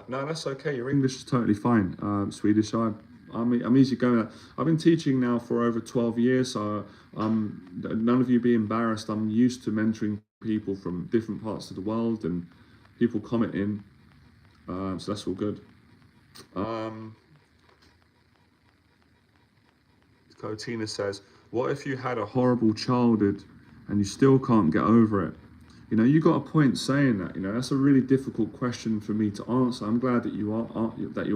[SPEAKER 1] No, that's okay. Your English is totally fine. Swedish, I'm easy going. I've been teaching now for over 12 years, so none of you be embarrassed. I'm used to mentoring people from different parts of the world, and people commenting. So that's all good. Tina says, what if you had a horrible childhood and you still can't get over it? You know, you got a point saying that. You know, that's a really difficult question for me to answer. I'm glad that you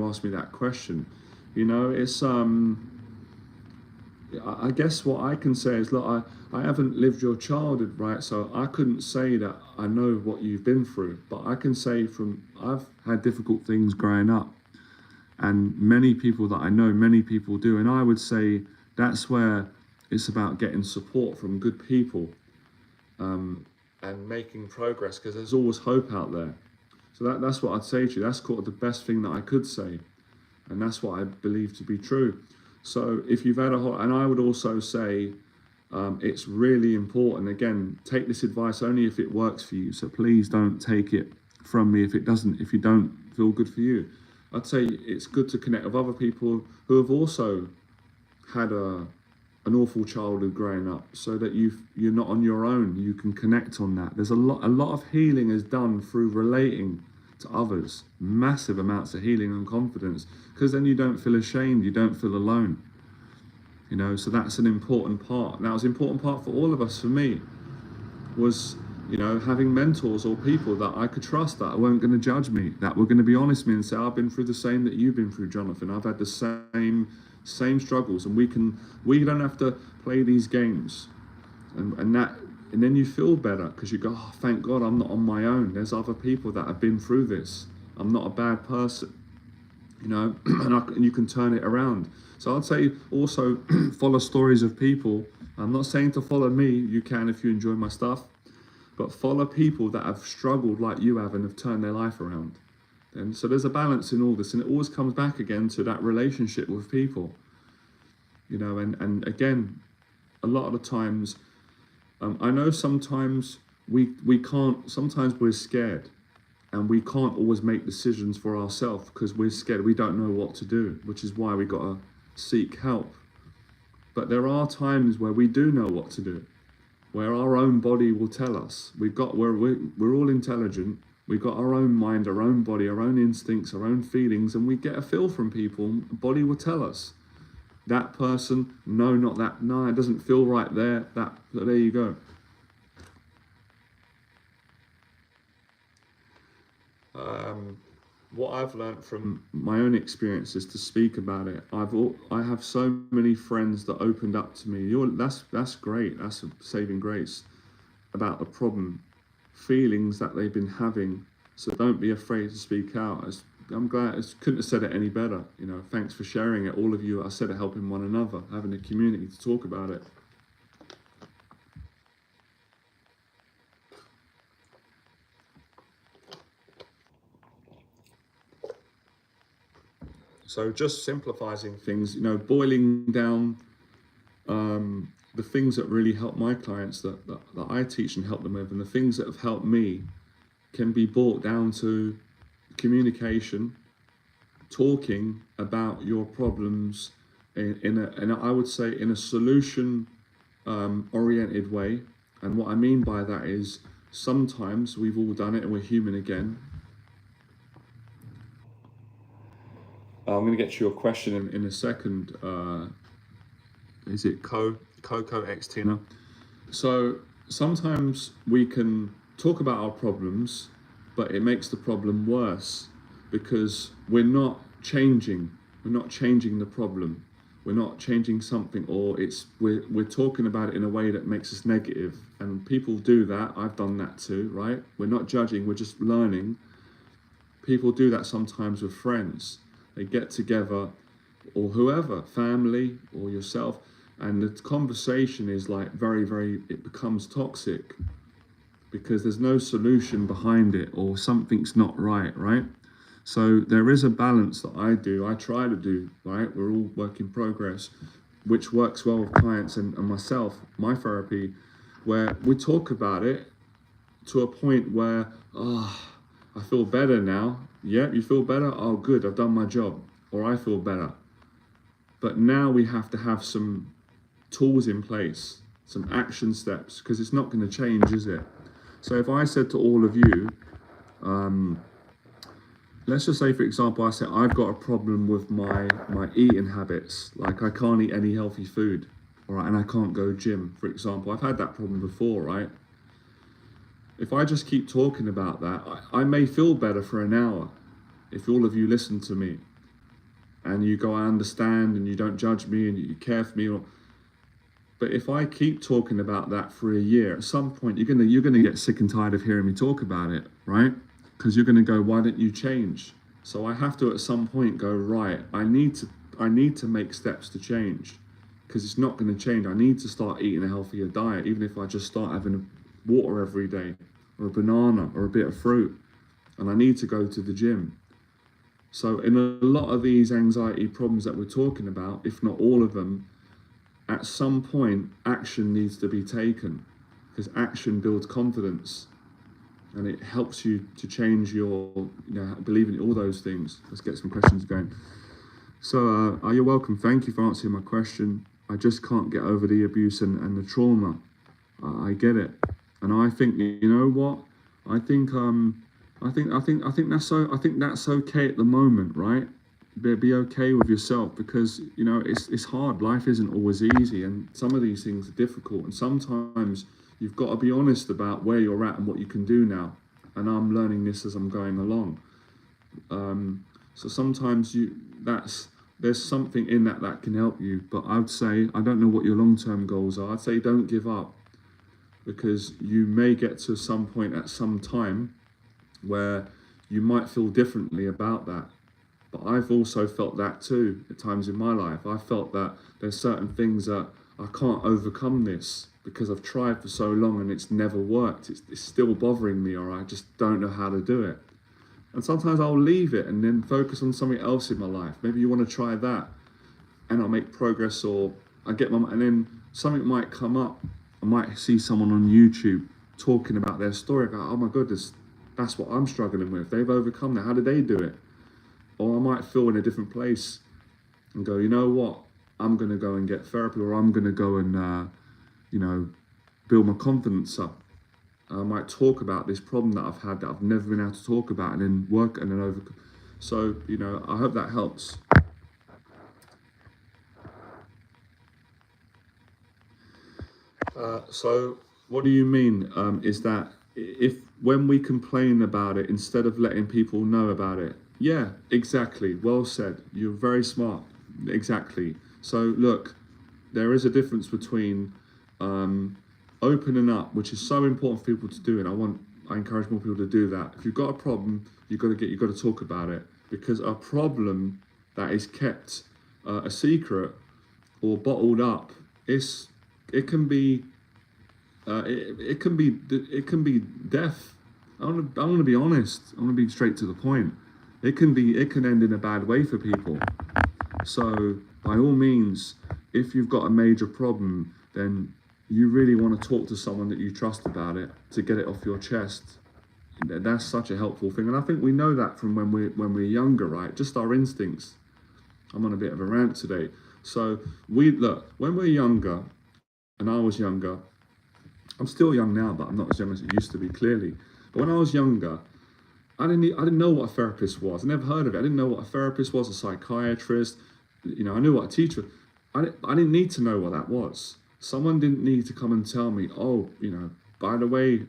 [SPEAKER 1] asked me that question. You know, it's I guess what I can say is, look, I haven't lived your childhood, right? So I couldn't say that I know what you've been through, but I can say I've had difficult things growing up, and many people that I know, many people do, and I would say that's where it's about getting support from good people, and making progress, because there's always hope out there. So that's what I'd say to you. That's the best thing that I could say, and that's what I believe to be true. So if you've had and I would also say, it's really important, again, take this advice only if it works for you. So please don't take it from me if you don't feel good for you. I'd say it's good to connect with other people who have also had an awful childhood growing up, so that you're not on your own. You can connect on that. There's a lot of healing is done through relating to others, massive amounts of healing and confidence, because then you don't feel ashamed, you don't feel alone. You know, so that's an important part. That was an important part for all of us. For me, was, you know, having mentors or people that I could trust, that weren't going to judge me, that were going to be honest with me and say, I've been through the same that you've been through, Jonathan. I've had the same struggles, and we don't have to play these games, and then you feel better, because you go, oh, thank God I'm not on my own. There's other people that have been through this. I'm not a bad person, you know, and you can turn it around. So I'd say also follow stories of people. I'm not saying to follow me. You can if you enjoy my stuff, but follow people that have struggled like you have and have turned their life around. And so there's a balance in all this, and it always comes back again to that relationship with people, you know, and again, a lot of the times, I know sometimes we can't, sometimes we're scared and we can't always make decisions for ourselves because we're scared. We don't know what to do, which is why we got to seek help. But there are times where we do know what to do, where our own body will tell us. We're all intelligent. We've got our own mind, our own body, our own instincts, our own feelings, and we get a feel from people. The body will tell us, that person, no, not that, no, it doesn't feel right there, so there you go. What I've learned from my own experience is to speak about it. I have so many friends that opened up to me. That's great. That's a saving grace about the problem, feelings that they've been having. So don't be afraid to speak out. I'm glad. I couldn't have said it any better. You know, thanks for sharing it. All of you, I said it, helping one another, having a community to talk about it. So just simplifying things, you know, boiling down the things that really help my clients, that I teach and help them with, and the things that have helped me can be brought down to communication, talking about your problems I would say in a solution oriented way. And what I mean by that is, sometimes we've all done it and we're human again. I'm going to get to your question in a second. Is it Coco X Tina? So sometimes we can talk about our problems, but it makes the problem worse because we're not changing the problem. We're not changing something, or we're talking about it in a way that makes us negative. And people do that. I've done that too, right? We're not judging, we're just learning. People do that sometimes with friends. They get together, or whoever, family or yourself, and the conversation is like it becomes toxic because there's no solution behind it, or something's not right? So there is a balance that I try to do, right? We're all work in progress, which works well with clients and myself, my therapy, where we talk about it to a point where, I feel better now. Yeah, you feel better? Oh, good, I've done my job. Or I feel better. But now we have to have some tools in place, some action steps, because it's not going to change, is it? So if I said to all of you, let's just say, for example, I say I've got a problem with my eating habits. Like I can't eat any healthy food, all right, and I can't go gym, for example. I've had that problem before, right? If I just keep talking about that, I may feel better for an hour if all of you listen to me and you go, I understand, and you don't judge me and you care for me. But if I keep talking about that for a year, at some point you're gonna get sick and tired of hearing me talk about it, right? Because you're gonna go, why don't you change? So I have to at some point go, right, I need to make steps to change, because it's not going to change. I need to start eating a healthier diet, even if I just start having water every day, or a banana, or a bit of fruit, and I need to go to the gym. So in a lot of these anxiety problems that we're talking about, if not all of them, at some point action needs to be taken, because action builds confidence and it helps you to change your, believing in all those things. Let's get some questions going. So you're welcome. Thank you for answering my question. I just can't get over the abuse and the trauma. I get it, and I think, you know what? I think that's okay at the moment, right? Be okay with yourself, because it's hard. Life isn't always easy, and some of these things are difficult, and sometimes you've got to be honest about where you're at and what you can do now. And I'm learning this as I'm going along. So sometimes there's something in that can help you. But I'd say, I don't know what your long-term goals are. I'd say don't give up, because you may get to some point at some time where you might feel differently about that. But I've also felt that too at times in my life. I felt that there's certain things that I can't overcome this, because I've tried for so long and it's never worked. It's still bothering me, or I just don't know how to do it. And sometimes I'll leave it and then focus on something else in my life. Maybe you want to try that, and I'll make progress, or and then something might come up. I might see someone on YouTube talking about their story. I go, oh my goodness, that's what I'm struggling with. They've overcome that. How did they do it? Or I might feel in a different place and go, you know what? I'm going to go and get therapy, or I'm going to go and, build my confidence up. I might talk about this problem that I've had that I've never been able to talk about, and then work and then overcome. So, I hope that helps. So what do you mean? Is that when we complain about it, instead of letting people know about it? Yeah, exactly. Well said. You're very smart. Exactly. So look, there is a difference between opening up, which is so important for people to do, and I encourage more people to do that. If you've got a problem, you've got to talk about it, because a problem that is kept a secret or bottled up, it can be death. I want to be honest. I want to be straight to the point. It can end in a bad way for people. So by all means, if you've got a major problem, then you really want to talk to someone that you trust about it to get it off your chest. That's such a helpful thing, and I think we know that from when we're younger, right? Just our instincts. I'm on a bit of a rant today. So when we're younger, and I was younger. I'm still young now, but I'm not as young as I used to be, clearly. But when I was younger, I didn't know what a therapist was. I never heard of it. I didn't know what a therapist was, a psychiatrist. I knew what a teacher. I didn't need to know what that was. Someone didn't need to come and tell me, oh, by the way,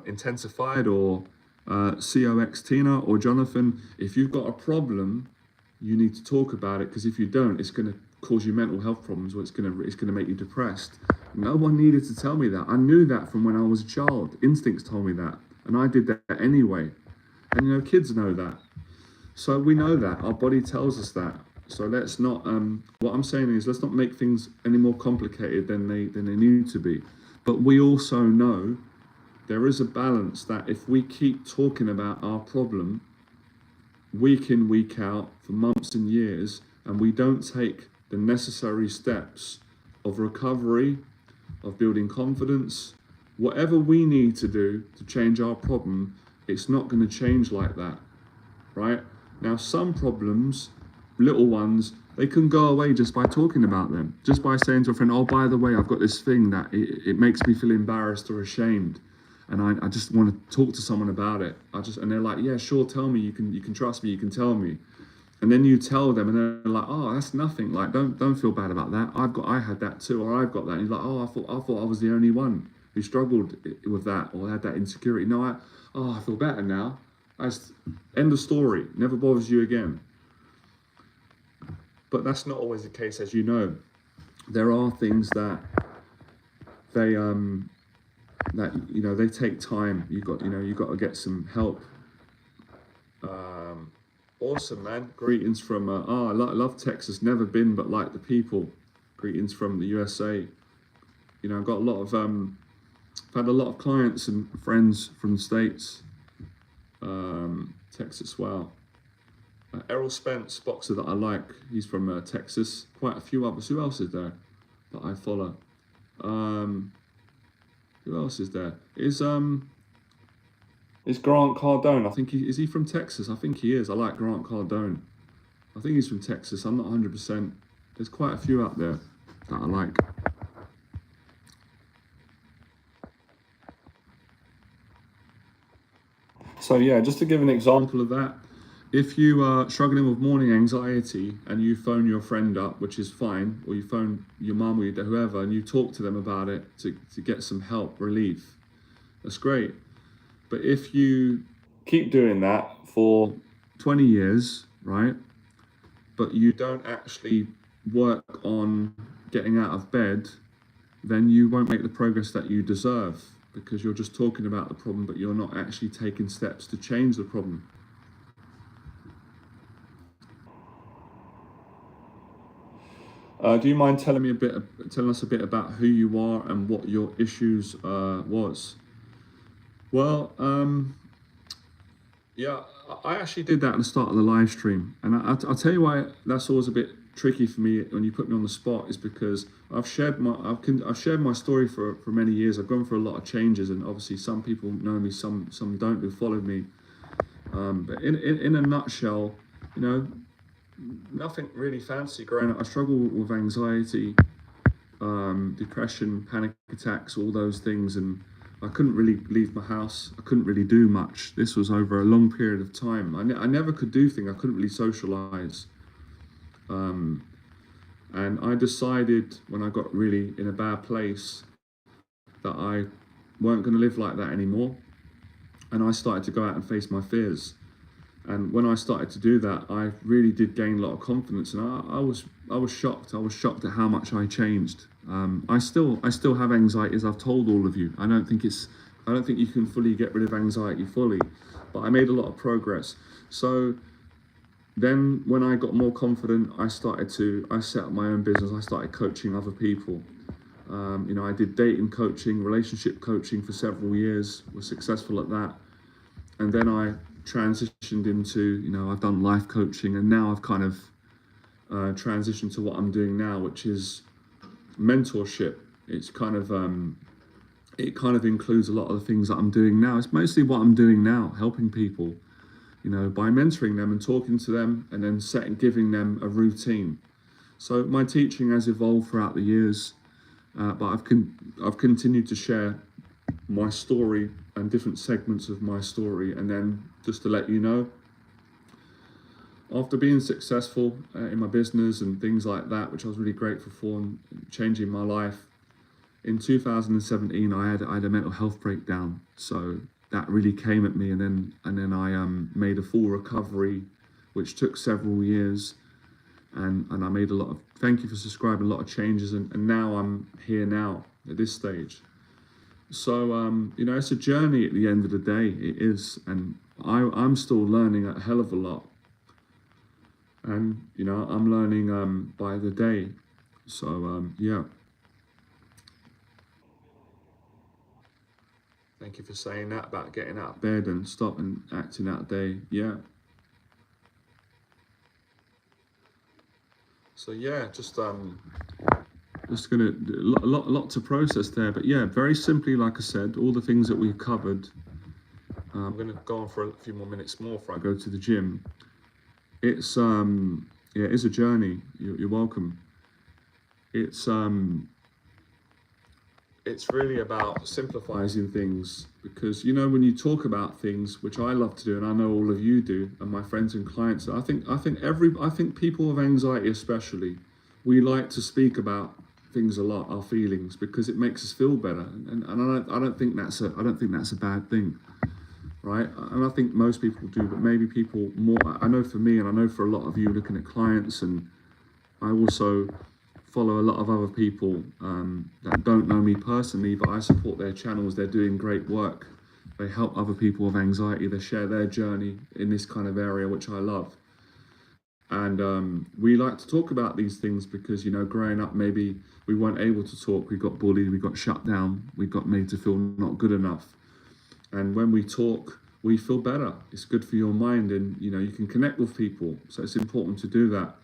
[SPEAKER 1] Intensified or COX Tina or Jonathan, if you've got a problem, you need to talk about it, because if you don't, it's going to cause you mental health problems, or it's going to make you depressed. No one needed to tell me that. I knew that from when I was a child. Instincts told me that, and I did that anyway. And kids know that. So we know that. Our body tells us that. So let's not, what I'm saying is, let's not make things any more complicated than they need to be. But we also know there is a balance, that if we keep talking about our problem week in, week out, for months and years, and we don't take the necessary steps of recovery, of building confidence, whatever we need to do to change our problem, it's not going to change like that, right? Now, some problems, little ones, they can go away just by talking about them, just by saying to a friend, oh, by the way, I've got this thing that it makes me feel embarrassed or ashamed. and I just want to talk to someone about it. And they're like, yeah, sure, tell me. You can trust me. You can tell me. And then you tell them, and they're like, oh, that's nothing. Like, don't feel bad about that. I had that too, or I've got that. And you're like, oh, I thought I was the only one who struggled with that or had that insecurity. No, I feel better now. End of story. Never bothers you again. But that's not always the case, as you know. There are things that they they take time. You got to get some help. Awesome, man. Greetings from I love Texas. Never been, but like the people. Greetings from the USA. I've got a lot of I've had a lot of clients and friends from the States. Texas, wow. Errol Spence, boxer that I like. He's from Texas. Quite a few others. Who else is there that I follow? Who else is there? Is Grant Cardone? I think is he from Texas? I think he is. I like Grant Cardone. I think he's from Texas. I'm not 100%. There's quite a few out there that I like. So yeah, just to give an example of that, if you are struggling with morning anxiety and you phone your friend up, which is fine, or you phone your mum or whoever, and you talk to them about it to get some help, relief, that's great. But if you keep doing that for 20 years, right, but you don't actually work on getting out of bed, then you won't make the progress that you deserve, because you're just talking about the problem, but you're not actually taking steps to change the problem. Do you mind telling us a bit about who you are and what your issues was? Well, yeah, I actually did that at the start of the live stream, and I'll tell you why that's always a bit tricky for me when you put me on the spot, is because I've shared my story for many years. I've gone through a lot of changes, and obviously some people know me, some don't, who followed me. But in a nutshell, nothing really fancy growing up. I struggled with anxiety, depression, panic attacks, all those things, and I couldn't really leave my house. I couldn't really do much. This was over a long period of time. I never could do things. I couldn't really socialize. And I decided when I got really in a bad place that I weren't going to live like that anymore. And I started to go out and face my fears. And when I started to do that, I really did gain a lot of confidence, and I was shocked. I was shocked at how much I changed. I still have anxiety, as I've told all of you. I don't think you can fully get rid of anxiety fully, but I made a lot of progress. So then, when I got more confident, I set up my own business. I started coaching other people. I did dating coaching, relationship coaching for several years. Was successful at that, and then I transitioned into, I've done life coaching, and now I've kind of transitioned to what I'm doing now, which is mentorship. It's it kind of includes a lot of the things that I'm doing now. It's mostly what I'm doing now, helping people, by mentoring them and talking to them, and then giving them a routine. So my teaching has evolved throughout the years, but I've continued to share my story and different segments of my story. And then just to let you know, after being successful in my business and things like that, which I was really grateful for, and changing my life, in 2017 I had a mental health breakdown. So that really came at me, and then I made a full recovery, which took several years, and I made thank you for subscribing, a lot of changes, and now I'm here now at this stage. So, it's a journey at the end of the day. It is. And I'm still learning a hell of a lot. And, I'm learning by the day. So, yeah. Thank you for saying that about getting out of bed and stop and acting out day. Yeah. So, yeah, just gonna a lot to process there, but yeah, very simply, like I said, all the things that we've covered. I'm gonna go on for a few more minutes more before I go to the gym. It's it's a journey. You're welcome. It's it's really about simplifying things, because you know, when you talk about things, which I love to do, and I know all of you do, and my friends and clients, I think people with anxiety especially, we like to speak about things a lot, our feelings, because it makes us feel better, and I don't think that's a bad thing, right? And I think most people do, but maybe people more. I know for me, and I know for a lot of you looking at clients, and I also follow a lot of other people that don't know me personally, but I support their channels. They're doing great work. They help other people with anxiety. They share their journey in this kind of area, which I love. And we like to talk about these things because, you know, growing up, maybe we weren't able to talk. We got bullied, we got shut down, we got made to feel not good enough. And when we talk, we feel better. It's good for your mind, and, you know, you can connect with people. So it's important to do that.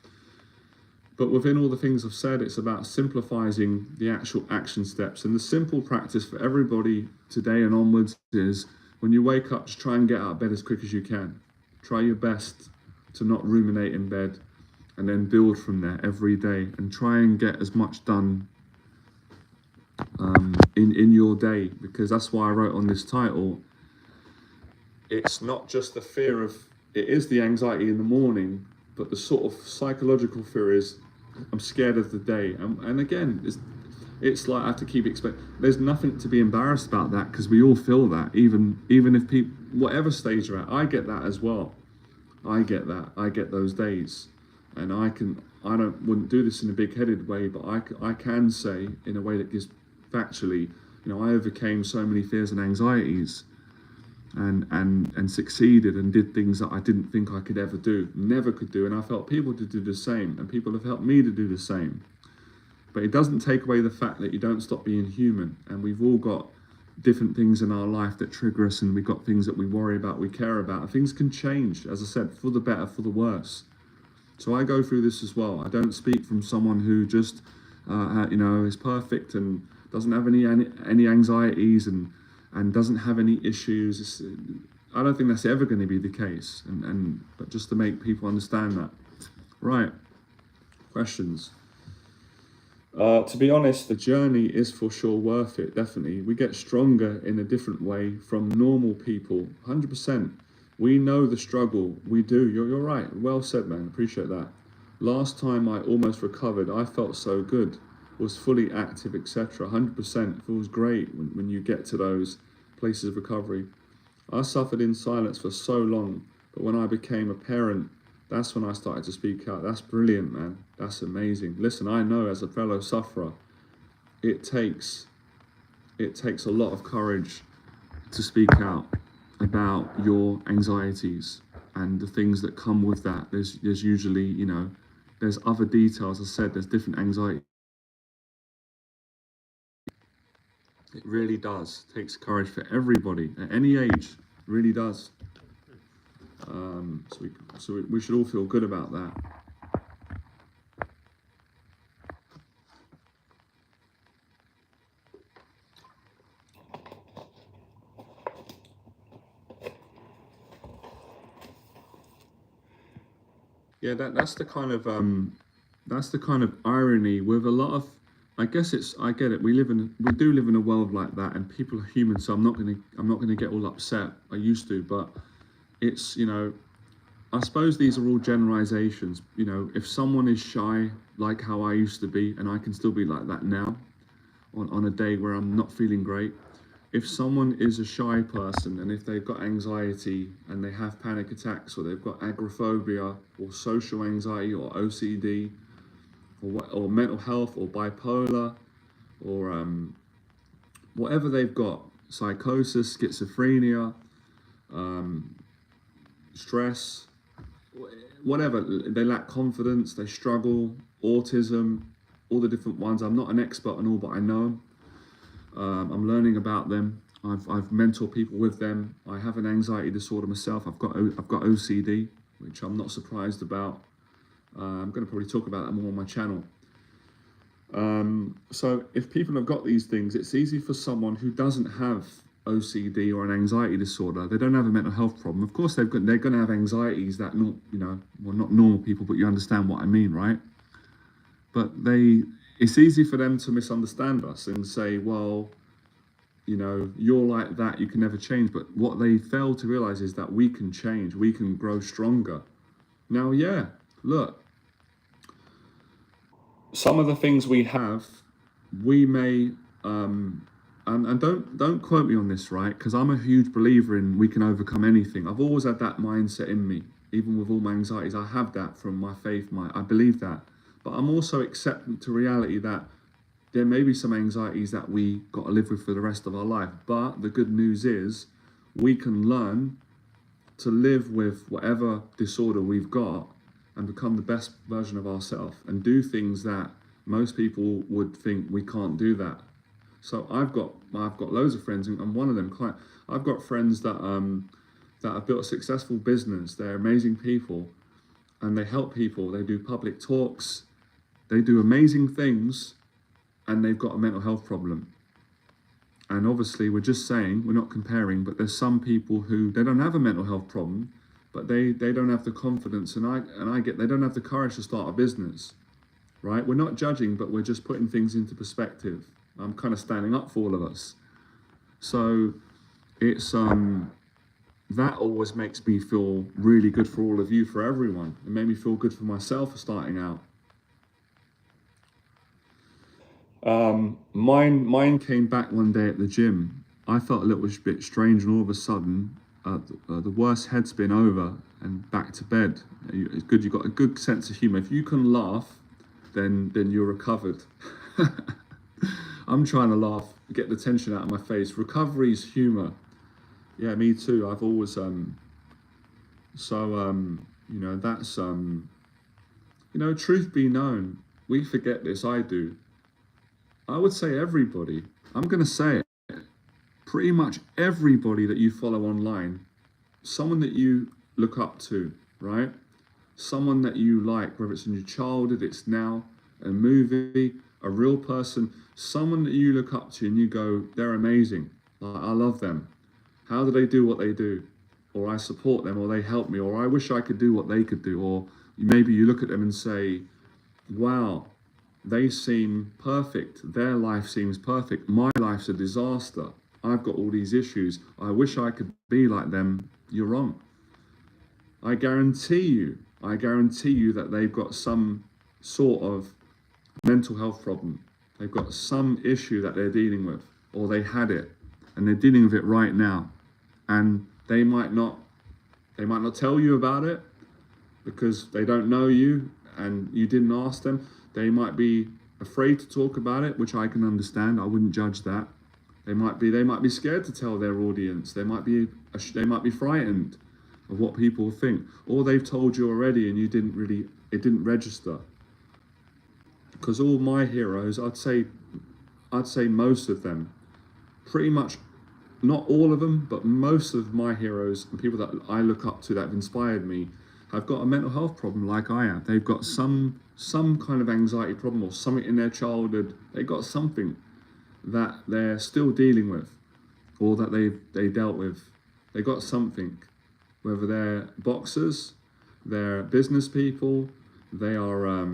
[SPEAKER 1] But within all the things I've said, it's about simplifying the actual action steps. And the simple practice for everybody today and onwards is, when you wake up, just try and get out of bed as quick as you can. Try your best to not ruminate in bed, and then build from there every day, and try and get as much done in your day, because that's why I wrote on this title. It's not just the fear of, it is the anxiety in the morning, but the sort of psychological fear is, I'm scared of the day. And again, it's like I have to keep expecting. There's nothing to be embarrassed about that, because we all feel that, even if people, whatever stage you're at. I get that as well. I get that. I get those days, and wouldn't do this in a big-headed way, but I can say in a way that gives factually, you know, I overcame so many fears and anxieties, and succeeded and did things that I didn't think I could ever do, never could do, and I felt people to do the same, and people have helped me to do the same. But it doesn't take away the fact that you don't stop being human, and we've all got different things in our life that trigger us, and we've got things that we worry about, we care about, and things can change, as I said, for the better, for the worse. So I go through this as well. I don't speak from someone who just you know, is perfect and doesn't have any anxieties and doesn't have any issues. I don't think that's ever going to be the case, but just to make people understand that. Right, questions. To be honest, the journey is for sure worth it, definitely. We get stronger in a different way from normal people, 100%. We know the struggle, we do. You're right, well said, man, appreciate that. Last time I almost recovered, I felt so good, was fully active, etc. 100%, feels great when you get to those places of recovery. I suffered in silence for so long, but when I became a parent, that's when I started to speak out. That's brilliant, man. That's amazing. Listen, I know as a fellow sufferer, it takes a lot of courage to speak out about your anxieties and the things that come with that. There's usually, you know, there's other details. As I said, there's different anxiety. It really does. It takes courage for everybody at any age. It really does. So we should all feel good about that. Yeah, that's the kind of irony with a lot of. I guess I get it. We do live in a world like that, and people are human. So I'm not gonna get all upset. I used to, but it's, you know, I suppose these are all generalizations. You know, if someone is shy, like how I used to be, and I can still be like that now, on a day where I'm not feeling great. If someone is a shy person, and if they've got anxiety and they have panic attacks, or they've got agoraphobia or social anxiety or OCD or mental health or bipolar or whatever they've got, psychosis, schizophrenia, stress, whatever, they lack confidence, they struggle, autism, all the different ones. I'm not an expert on all, but I know them. I'm learning about them. I've mentored people with them. I have an anxiety disorder myself. I've got OCD, which I'm not surprised about. I'm going to probably talk about that more on my channel. So if people have got these things, it's easy for someone who doesn't have OCD or an anxiety disorder. They don't have a mental health problem. Of course, they're going to have anxieties that not, you know, well, not normal people, but you understand what I mean, right? But it's easy for them to misunderstand us and say, well, you know, you're like that, you can never change. But what they fail to realize is that we can change, we can grow stronger. Now, yeah, look, some of the things we have, we may, and don't quote me on this, right? Because I'm a huge believer in we can overcome anything. I've always had that mindset in me, even with all my anxieties. I have that from my faith. I believe that, but I'm also acceptant to reality that there may be some anxieties that we got to live with for the rest of our life. But the good news is, we can learn to live with whatever disorder we've got and become the best version of ourselves and do things that most people would think we can't do that. So I've got loads of friends, and one of them I've got friends that have built a successful business. They're amazing people, and they help people. They do public talks, they do amazing things, and they've got a mental health problem. And obviously, we're just saying, we're not comparing, but there's some people who they don't have a mental health problem, but they don't have the confidence, and I get they don't have the courage to start a business, right? We're not judging, but we're just putting things into perspective. I'm kind of standing up for all of us. So it's that always makes me feel really good for all of you, for everyone. It made me feel good for myself for starting out. Mine came back one day at the gym. I felt a little bit strange, and all of a sudden, the worst head spin over and back to bed. It's good. You've got a good sense of humor. If you can laugh, then you're recovered. I'm trying to laugh, get the tension out of my face. Recovery is humor. Yeah, me too. I've always you know, that's you know, truth be known, we forget this. I do. I would say everybody. I'm gonna say it. Pretty much everybody that you follow online, someone that you look up to, right? Someone that you like, whether it's in your childhood, it's now, a movie, a real person, someone that you look up to and you go, they're amazing. Like, I love them. How do they do what they do? Or I support them, or they help me, or I wish I could do what they could do. Or maybe you look at them and say, wow, they seem perfect. Their life seems perfect. My life's a disaster. I've got all these issues. I wish I could be like them. You're wrong. I guarantee you that they've got some sort of mental health problem. They've got some issue that they're dealing with, or they had it, and they're dealing with it right now. And they might not tell you about it because they don't know you and you didn't ask them. They might be afraid to talk about it, which I can understand. I wouldn't judge that. They might be scared to tell their audience. They might be frightened of what people think, or they've told you already and it didn't register. Because all my heroes, I'd say most of them, pretty much, not all of them, but most of my heroes and people that I look up to that have inspired me have got a mental health problem like I have. They've got some kind of anxiety problem or something in their childhood. They got something that they're still dealing with, or that they dealt with. They got something, whether they're boxers, they're business people, they are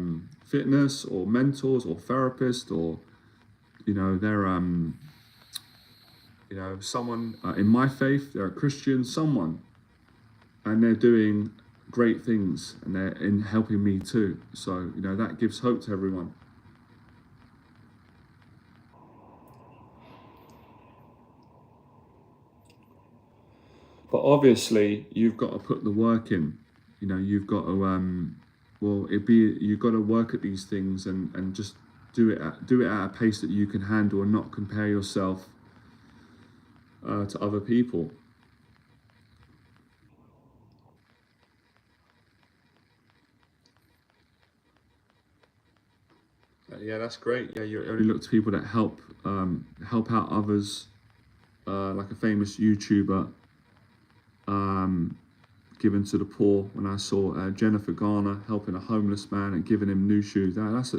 [SPEAKER 1] fitness or mentors or therapists, or you know, they're you know, someone in my faith, they're a Christian, someone, and they're doing great things, and they're in helping me too. So you know, that gives hope to everyone. But obviously, you've got to put the work in. You know, you've got to you've got to work at these things and just do it at a pace that you can handle, and not compare yourself to other people. Yeah, that's great. Yeah, you only look to people that help out others, like a famous YouTuber, given to the poor. When I saw Jennifer Garner helping a homeless man and giving him new shoes, that's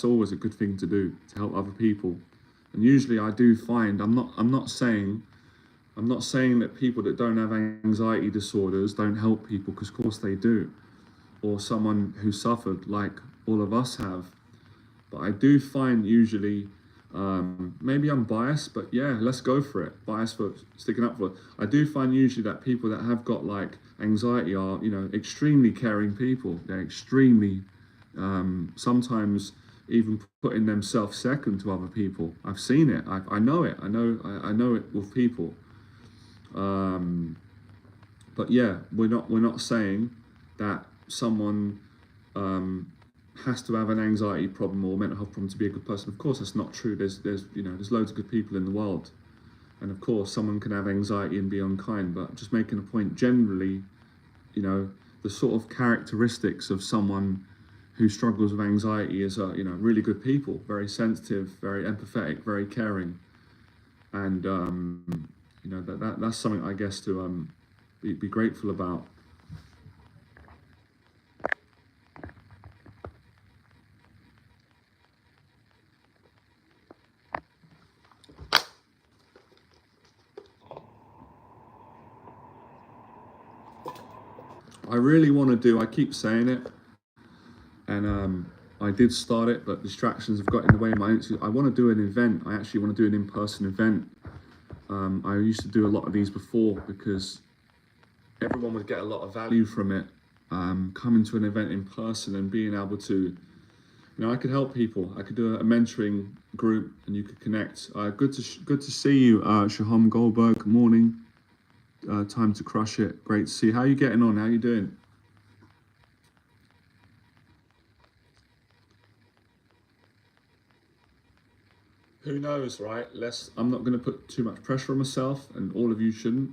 [SPEAKER 1] always a good thing to do, to help other people. And usually, I do find I'm not saying that people that don't have anxiety disorders don't help people, because of course they do, or someone who suffered like all of us have. But I do find usually Maybe I'm biased, but yeah, let's go for it. Biased for sticking up for it. I do find usually that people that have got like anxiety are, extremely caring people. They're extremely, sometimes even putting themselves second to other people. I've seen it. I know it. I know it with people. But yeah, we're not saying that someone has to have an anxiety problem or mental health problem to be a good person. Of course, that's not true. There's loads of good people in the world, and of course, someone can have anxiety and be unkind. But just making a point, generally, the sort of characteristics of someone who struggles with anxiety is, really good people, very sensitive, very empathetic, very caring, and that's something I guess to be grateful about. I really want to do. I keep saying it, and I did start it, but distractions have got in the way of my. I want to do an event. I actually want to do an in-person event. I used to do a lot of these before because everyone would get a lot of value from it. Coming to an event in person and being able to, I could help people. I could do a mentoring group, and you could connect. Good to see you, Shaham Goldberg. Good morning. Time to crush it. Great to see you. How are you getting on? How are you doing? Who knows, right? I'm not going to put too much pressure on myself, and all of you shouldn't.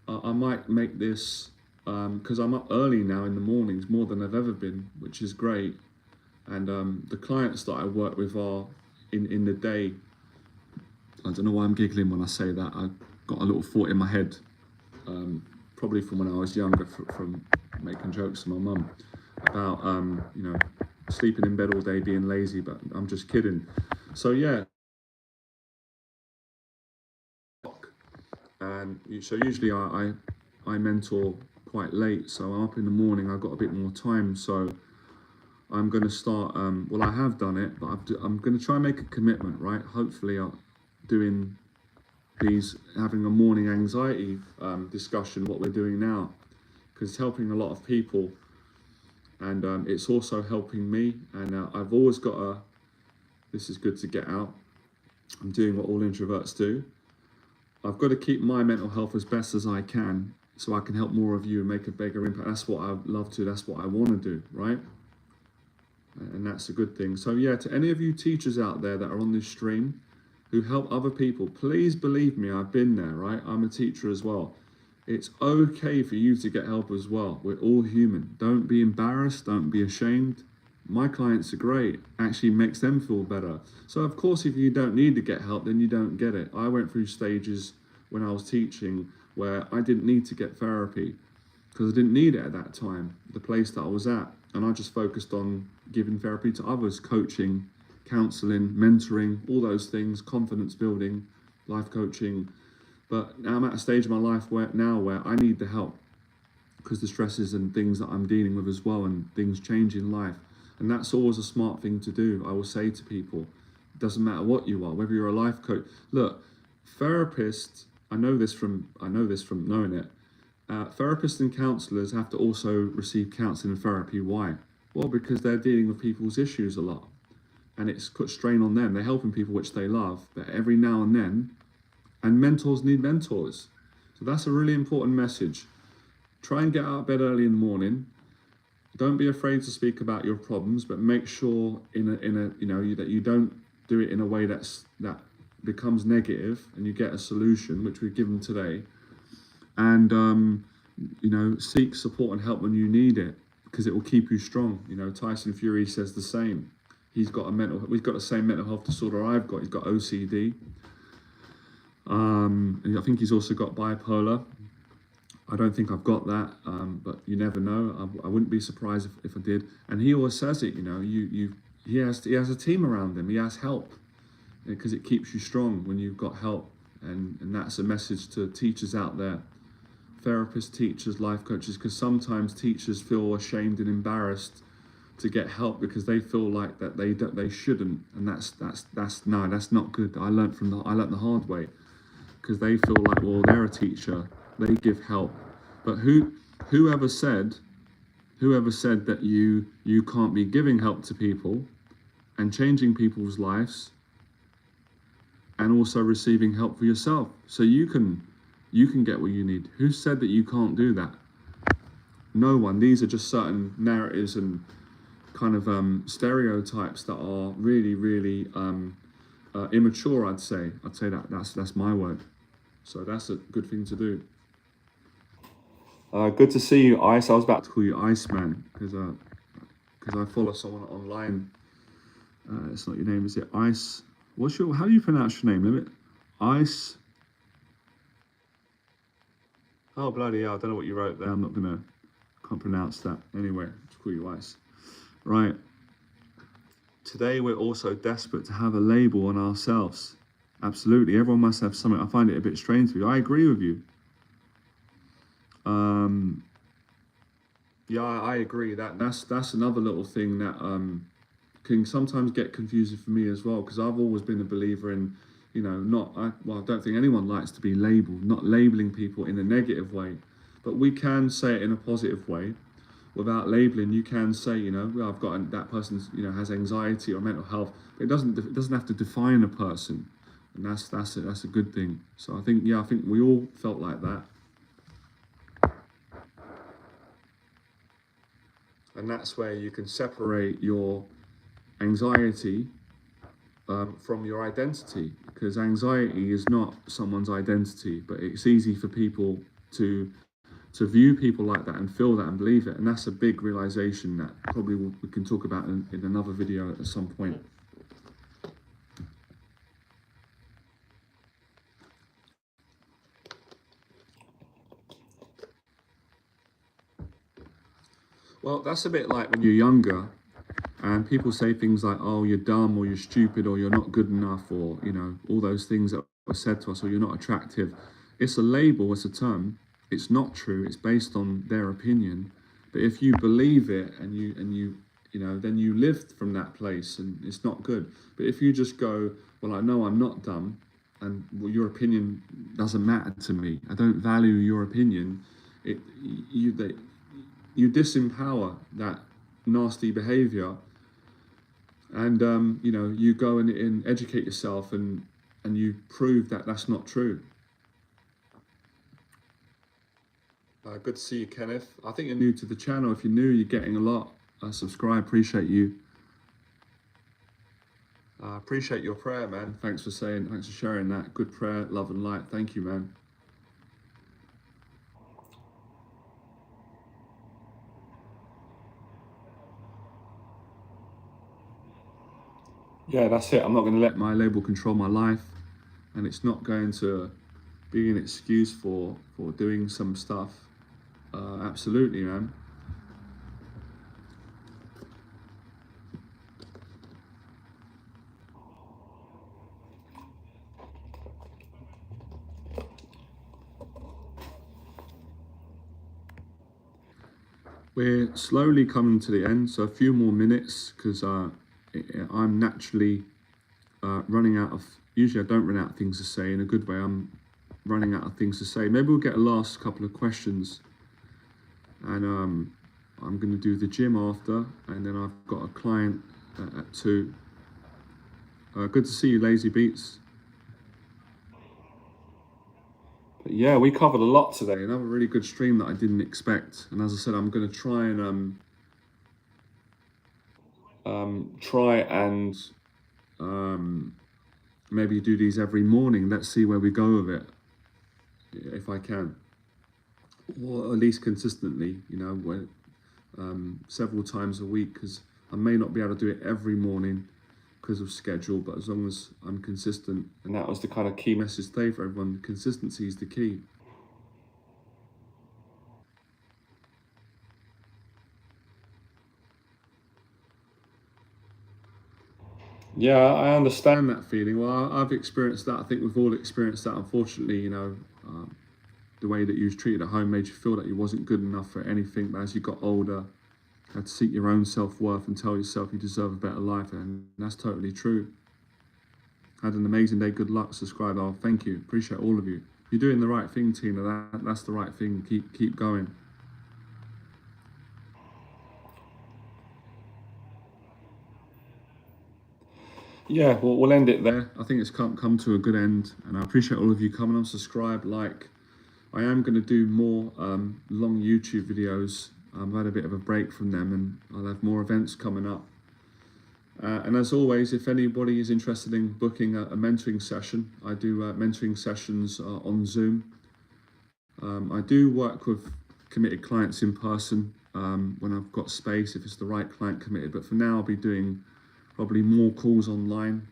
[SPEAKER 1] I might make this because I'm up early now in the mornings, more than I've ever been, which is great. And the clients that I work with are in the day. I don't know why I'm giggling when I say that. I got a little thought in my head, probably from when I was younger, from making jokes to my mum about sleeping in bed all day, being lazy. But I'm just kidding. So yeah. And so usually I mentor quite late, so I'm up in the morning. I've got a bit more time, so I'm going to start. Well, I have done it, but I'm going to try and make a commitment, right? Hopefully, doing these, having a morning anxiety discussion, what we're doing now, because it's helping a lot of people, and it's also helping me. And I've always got a. This is good to get out. I'm doing what all introverts do. I've got to keep my mental health as best as I can so I can help more of you and make a bigger impact. That's what I love to, that's what I want to do, right? And that's a good thing. So yeah, to any of you teachers out there that are on this stream who help other people, please believe me, I've been there, right? I'm a teacher as well. It's okay for you to get help as well. We're all human. Don't be embarrassed, don't be ashamed. My clients are great, actually makes them feel better. So of course, if you don't need to get help, then you don't get it. I went through stages when I was teaching where I didn't need to get therapy because I didn't need it at that time, the place that I was at. And I just focused on giving therapy to others, coaching, counseling, mentoring, all those things, confidence building, life coaching. But now I'm at a stage of my life where I need the help because the stresses and things that I'm dealing with as well, and things change in life. And that's always a smart thing to do. I will say to people, it doesn't matter what you are, whether you're a life coach. Look, therapists, I know this from knowing it. Therapists and counsellors have to also receive counselling and therapy. Why? Well, because they're dealing with people's issues a lot, and it's put strain on them. They're helping people which they love, but every now and then, and mentors need mentors. So that's a really important message. Try and get out of bed early in the morning. Don't be afraid to speak about your problems, but make sure that you don't do it in a way that becomes negative, and you get a solution, which we've given today. And seek support and help when you need it, because it will keep you strong. Tyson Fury says the same. We've got the same mental health disorder I've got. He's got OCD. I think he's also got bipolar. I don't think I've got that, but you never know. I wouldn't be surprised if I did. And he always says it, he has a team around him. He has help, because it keeps you strong when you've got help. And that's a message to teachers out there, therapists, teachers, life coaches, because sometimes teachers feel ashamed and embarrassed to get help because they feel like that they shouldn't, and that's not good. I learned the hard way, because they feel like, well, they're a teacher, they give help, but whoever said that you can't be giving help to people and changing people's lives and also receiving help for yourself, so you can get what you need? Who said that you can't do that? No one. These are just certain narratives and kind of stereotypes that are really, really immature. I'd say that's my word. So that's a good thing to do. Good to see you, Ice. I was about to call you Iceman because I follow someone online. It's not your name, is it? Ice. How do you pronounce your name? Limit. Ice. Oh bloody hell! I don't know what you wrote there. Can't pronounce that. Anyway, let's call you Ice. Right. Today we're also desperate to have a label on ourselves. Absolutely, everyone must have something. I find it a bit strange to you. I agree with you. Yeah, I agree. That's another little thing that can sometimes get confusing for me as well, because I've always been a believer in, I don't think anyone likes to be labeled, not labeling people in a negative way, but we can say it in a positive way without labeling. You can say, well, I've got that person's, has anxiety or mental health, but it doesn't have to define a person, and that's a good thing. So I think we all felt like that. And that's where you can separate your anxiety from your identity, because anxiety is not someone's identity, but it's easy for people to view people like that and feel that and believe it. And that's a big realization that probably we can talk about in another video at some point. Well, that's a bit like when you're younger and people say things like, oh, you're dumb, or you're stupid, or you're not good enough, or, all those things that were said to us, or you're not attractive. It's a label, it's a term. It's not true. It's based on their opinion. But if you believe it and you then you live from that place, and it's not good. But if you just go, well, I know I'm not dumb, and your opinion doesn't matter to me, I don't value your opinion, you disempower that nasty behavior, and you go and educate yourself, and you prove that that's not true. Good to see you, Kenneth. I think you're new to the channel. If you're new, you're getting a lot. Subscribe. Appreciate you. Appreciate your prayer, man. Thanks for sharing that. Good prayer, love and light. Thank you, man. Yeah, that's it. I'm not going to let my label control my life, and it's not going to be an excuse for doing some stuff. Absolutely, man. We're slowly coming to the end, so a few more minutes, because I'm naturally running out of, usually I don't run out of things to say. In a good way, I'm running out of things to say. Maybe we'll get a last couple of questions, and I'm going to do the gym after, and then I've got a client at 2. Good to see you, Lazy Beats. But yeah, we covered a lot today. Another really good stream that I didn't expect. And as I said, I'm going to try and maybe do these every morning. Let's see where we go with it, if I can, or at least consistently. Several times a week, because I may not be able to do it every morning because of schedule, but as long as I'm consistent. And that was the kind of key message today for everyone. Consistency is the key. Yeah, I understand that feeling. Well, I've experienced that. I think we've all experienced that. Unfortunately, the way that you was treated at home made you feel that you wasn't good enough for anything. But as you got older You have to seek your own self-worth and tell yourself you deserve a better life, and that's totally true. Had an amazing day. Good luck. Subscribe. Oh, thank you. Appreciate all of you. You're doing the right thing, Tina. That's the right thing. Keep going. Yeah, well, we'll end it there. I think it's come to a good end, and I appreciate all of you coming on. Subscribe, like. I am going to do more long YouTube videos. I've had a bit of a break from them, and I'll have more events coming up. And as always, if anybody is interested in booking a mentoring session, I do mentoring sessions on Zoom. I do work with committed clients in person when I've got space, if it's the right client committed. But for now, I'll be doing probably more calls online.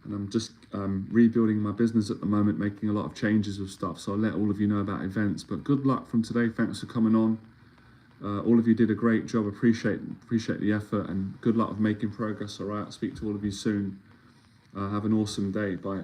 [SPEAKER 1] And I'm just rebuilding my business at the moment, making a lot of changes with stuff. So I'll let all of you know about events. But good luck from today. Thanks for coming on. All of you did a great job. Appreciate the effort, and good luck with making progress. All right. I'll speak to all of you soon. Have an awesome day. Bye.